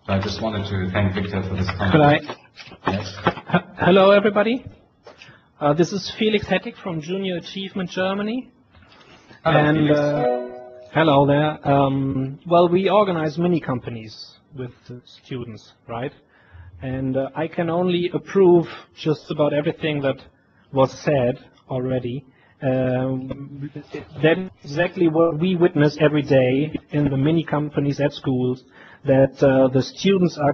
So I just wanted to thank Victor for this comment. Could I? Yes. Hello, everybody. This is Felix Hettig from Junior Achievement Germany. Hello, and Felix. hello there. Well, we organize mini companies with students, right? And I can only approve just about everything that was said already. That's exactly what we witness every day in the mini companies at schools, that the students are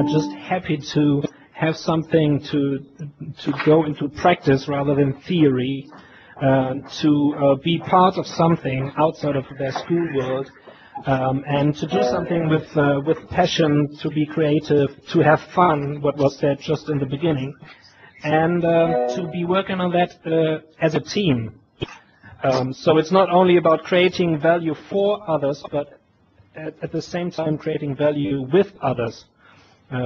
just happy to have something to go into practice rather than theory, to be part of something outside of their school world, and to do something with passion, to be creative, to have fun, what was said just in the beginning, and to be working on that as a team. So it's not only about creating value for others, but at the same time creating value with others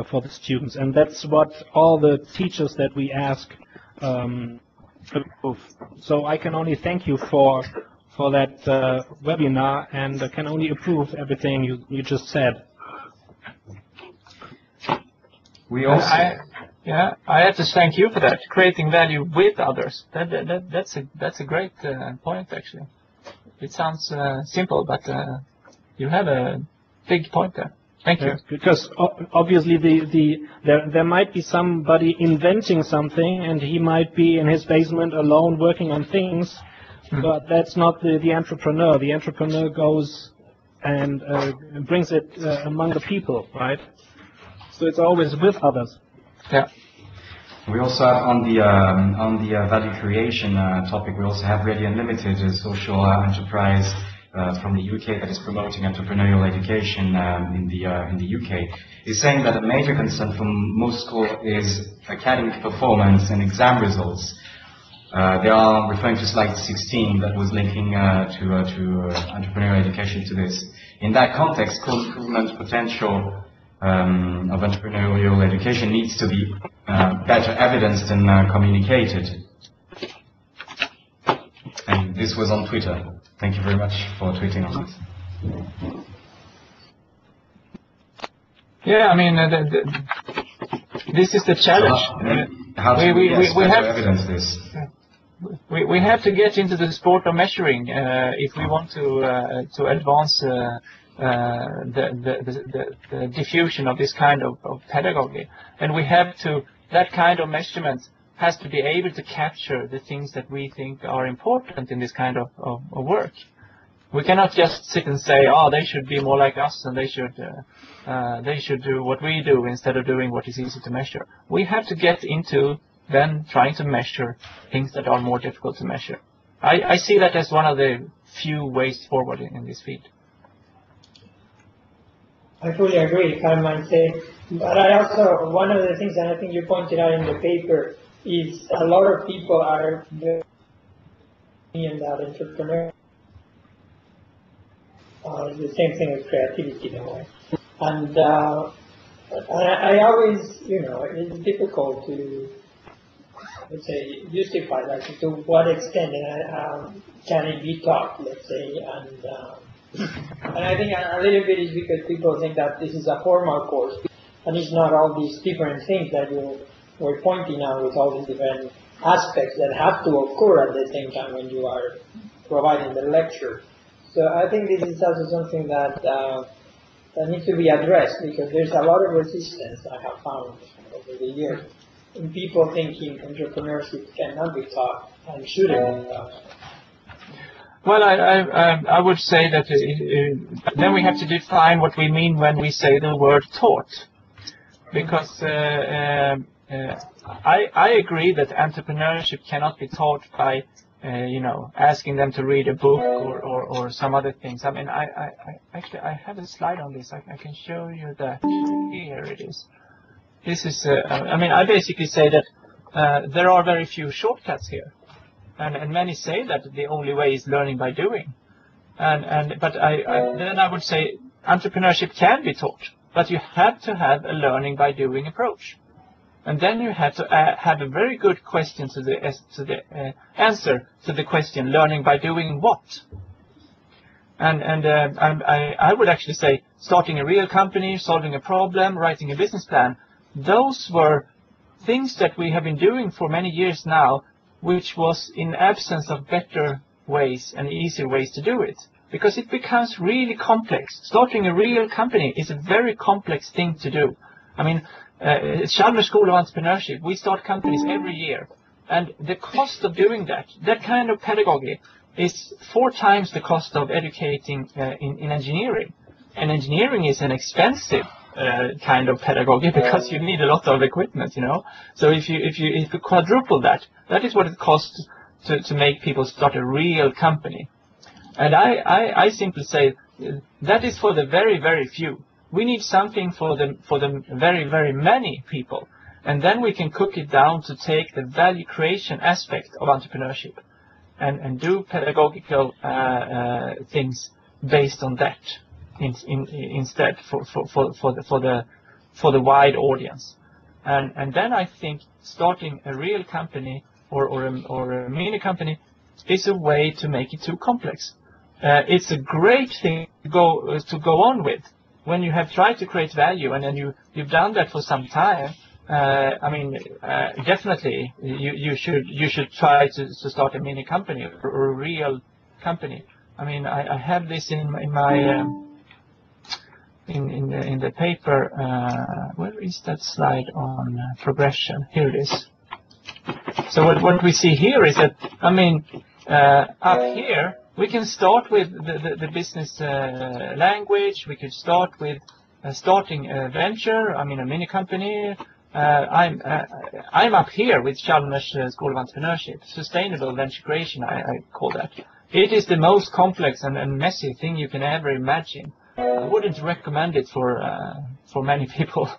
for the students. And that's what all the teachers that we ask approve. So I can only thank you for that webinar, and I can only approve everything you just said. We also... I have to thank you for that, creating value with others. That's a great point, actually. It sounds simple, but you have a big point there. Thank you. Because obviously there might be somebody inventing something, and he might be in his basement alone working on things, but that's not the entrepreneur. The entrepreneur goes and brings it among the people, right? So it's always with others. Yeah. We also have on the value creation topic, we also have Ready Unlimited, a social enterprise from the UK that is promoting entrepreneurial education in the UK. Is saying that a major concern from most schools is academic performance and exam results. They are referring to slide 16 that was linking to entrepreneurial education to this. In that context, school improvement potential of entrepreneurial education needs to be better evidenced and communicated. And this was on Twitter. Thank you very much for tweeting on this. Yeah, I mean, this is the challenge. How do we have to evidence this? We have to get into the sport of measuring if we want to advance the diffusion of this kind of pedagogy. And we have to, that kind of measurement has to be able to capture the things that we think are important in this kind of work. We cannot just sit and say, oh, they should be more like us, and they should do what we do instead of doing what is easy to measure. We have to get into then trying to measure things that are more difficult to measure. I see that as one of the few ways forward in this field. I fully agree, if I might say. But I also, one of the things that I think you pointed out in the paper is a lot of people are in that entrepreneur. The same thing with creativity in a way. And I always, it's difficult to, let's say, justify, like, to what extent can it be taught, let's say, and I think a little bit is because people think that this is a formal course, and it's not all these different things that you were pointing out with all these different aspects that have to occur at the same time when you are providing the lecture. So I think this is also something that needs to be addressed, because there's a lot of resistance I have found over the years people thinking entrepreneurship cannot be taught and shouldn't be taught? Well, I would say that then we have to define what we mean when we say the word taught, because I agree that entrepreneurship cannot be taught by asking them to read a book or some other things. I mean, actually I have a slide on this. I can show you that. Here it is. This is I basically say that there are very few shortcuts here. And many say that the only way is learning by doing. But I would say entrepreneurship can be taught, but you have to have a learning by doing approach. And then you have to have a very good question to the answer to the question, learning by doing what? I would actually say starting a real company, solving a problem, writing a business plan, those were things that we have been doing for many years now, which was in absence of better ways and easier ways to do it. Because it becomes really complex. Starting a real company is a very complex thing to do. I mean, Chalmers School of Entrepreneurship, we start companies every year. And the cost of doing that kind of pedagogy, is 4 times the cost of educating in engineering. And engineering is an expensive kind of pedagogy because you need a lot of equipment, So if you quadruple that is what it costs to make people start a real company. And I simply say that is for the very, very few. We need something for the very, very many people. And then we can cook it down to take the value creation aspect of entrepreneurship and do pedagogical things based on that instead for the wide audience. And then I think starting a real company or a mini company is a way to make it too complex. It's a great thing to go on with when you have tried to create value and then you've done that for some time. Definitely you should try to start a mini company or a real company. I mean, I have this in my in the paper. Where is that slide on progression? Here it is. So what we see here is that up here we can start with the business language. We could start with starting a venture. A mini company. I'm up here with Chalmers School of Entrepreneurship. Sustainable venture creation, I call that. It is the most complex and messy thing you can ever imagine. I wouldn't recommend it for many people.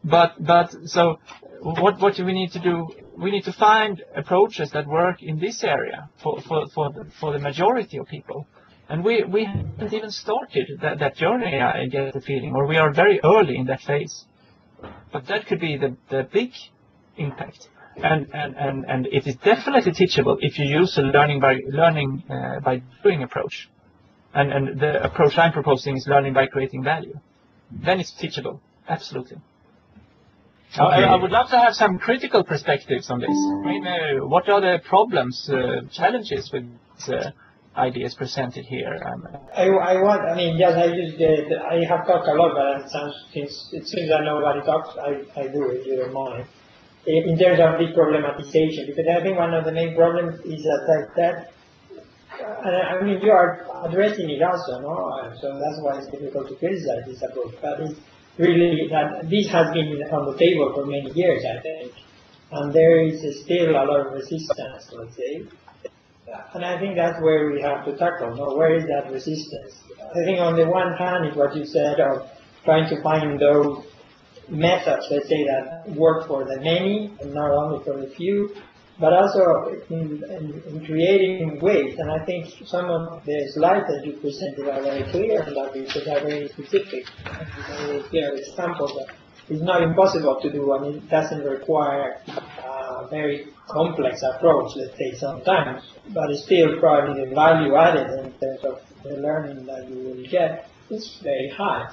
but so what do we need to do? We need to find approaches that work in this area for the majority of people. And we haven't even started that journey, I get the feeling, or we are very early in that phase. But that could be the big impact, and it is definitely teachable if you use a learning by doing approach, and the approach I'm proposing is learning by creating value. Then it's teachable, absolutely. Okay. I would love to have some critical perspectives on this. What are the problems, challenges with ideas presented here? I have talked a lot, but it seems that nobody talks. I do, if you don't mind. In terms of this problematization, because I think one of the main problems is that you are addressing it also, no? So that's why it's difficult to criticize this approach. But it's really that this has been on the table for many years, I think, and there is still a lot of resistance, let's say. And I think that's where we have to tackle. No? Where is that resistance? I think on the one hand is what you said of trying to find those methods, let's say, that work for the many and not only for the few, but also in creating ways. And I think some of the slides that you presented are very clear on that because they are very specific, very clear examples that it's not impossible to do, and it doesn't require a very complex approach, let's say, sometimes, but it's still probably the value added in terms of the learning that you will get is very high.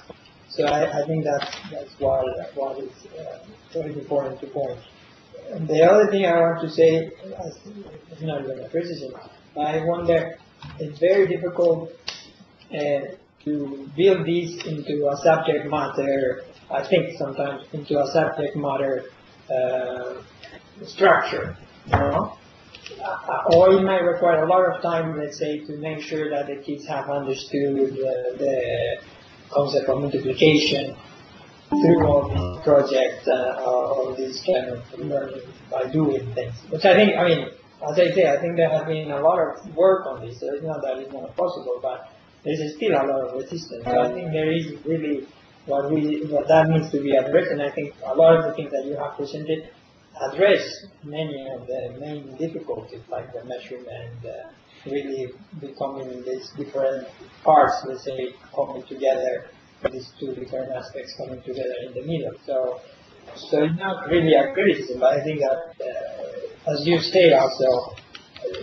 So I think that's what is very important to point. And the other thing I want to say, it's not even a criticism, I wonder, it's very difficult to build this into a subject matter, I think sometimes into a subject matter structure, you know. Or it might require a lot of time, let's say, to make sure that the kids have understood the concept of multiplication through all these projects or this kind of learning by doing things. Which I think, I mean, as I say, I think there has been a lot of work on this. So it's not that it's not possible, but there's still a lot of resistance. So I think there is really what that needs to be addressed, and I think a lot of the things that you have presented address many of the main difficulties, like the measurement, really becoming these different parts, let's say, coming together, these two different aspects coming together in the middle. So it's not really a criticism, but I think that, as you say also,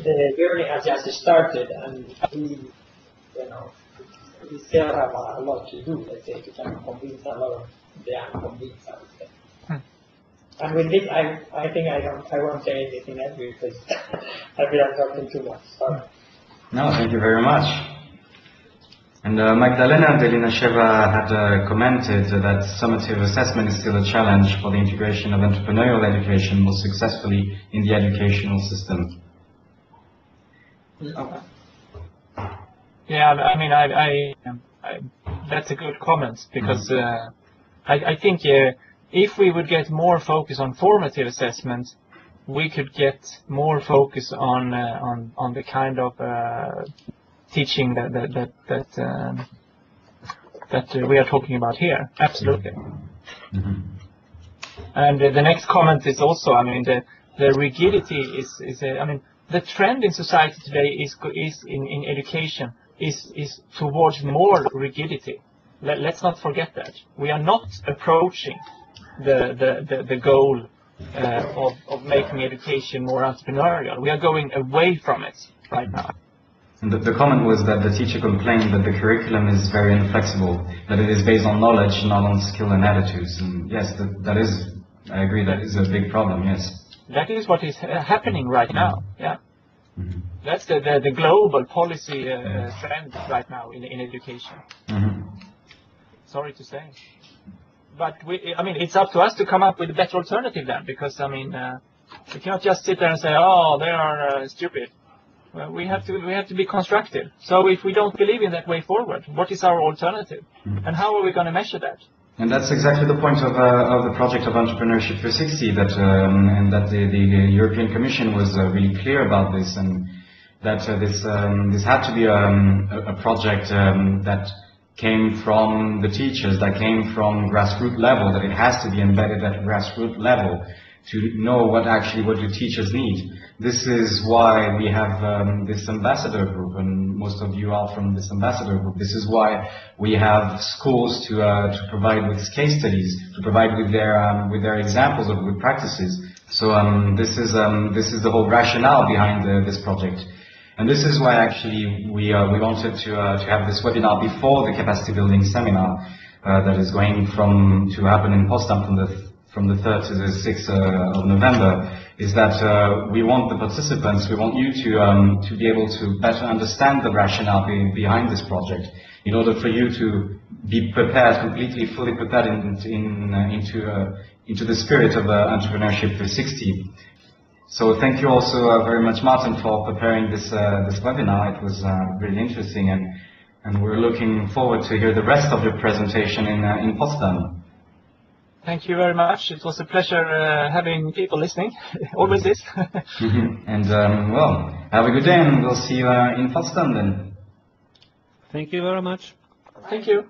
the journey has just started, and we still have a lot to do, let's say, to kind of convince a lot of the unconvinced, I would say. And with this, I think I won't say anything else because I feel I'm talking too much. Sorry. No, thank you very much. And Magdalena Delinasheva had commented that summative assessment is still a challenge for the integration of entrepreneurial education more successfully in the educational system. Yeah, I mean, I that's a good comment, because I think if we would get more focus on formative assessment, we could get more focus on the kind of teaching that we are talking about here. Absolutely. Mm-hmm. And the next comment is also, I mean, the rigidity is I mean, the trend in society today is in education is towards more rigidity. Let's not forget that. We are not approaching the goal of making education more entrepreneurial. We are going away from it right now. And the comment was that the teacher complained that the curriculum is very inflexible, that it is based on knowledge, not on skill and attitudes. And yes, that is, I agree, that is a big problem, yes. That is what is happening right now, yeah. Mm-hmm. That's the global policy trend right now in education. Mm-hmm. Sorry to say. But I mean, it's up to us to come up with a better alternative then, because, I mean, we cannot just sit there and say, oh, they are stupid. Well, we have to be constructive. So if we don't believe in that way forward, what is our alternative? Mm-hmm. And how are we going to measure that? And that's exactly the point of the project of Entrepreneurship 360, that and that the European Commission was really clear about this, and that this had to be a project that came from the teachers, that came from grassroots level, that it has to be embedded at grassroots level to know what the teachers need. This is why we have this ambassador group, and most of you are from this ambassador group. This is why we have schools to provide with case studies, to provide with their examples of good practices. So this is the whole rationale behind this project. And this is why actually we wanted to have this webinar before the capacity building seminar that is going to happen in Potsdam from the 3rd to the 6th of November, is that we want the participants, we want you to be able to better understand the rationale behind this project, in order for you to be prepared, fully prepared into the spirit of Entrepreneurship 360. So thank you also very much, Martin, for preparing this webinar. It was really interesting, and we're looking forward to hear the rest of your presentation in Potsdam. Thank you very much. It was a pleasure having people listening. Always is. Mm-hmm. And well, have a good day, and we'll see you in Potsdam then. Thank you very much. Thank you.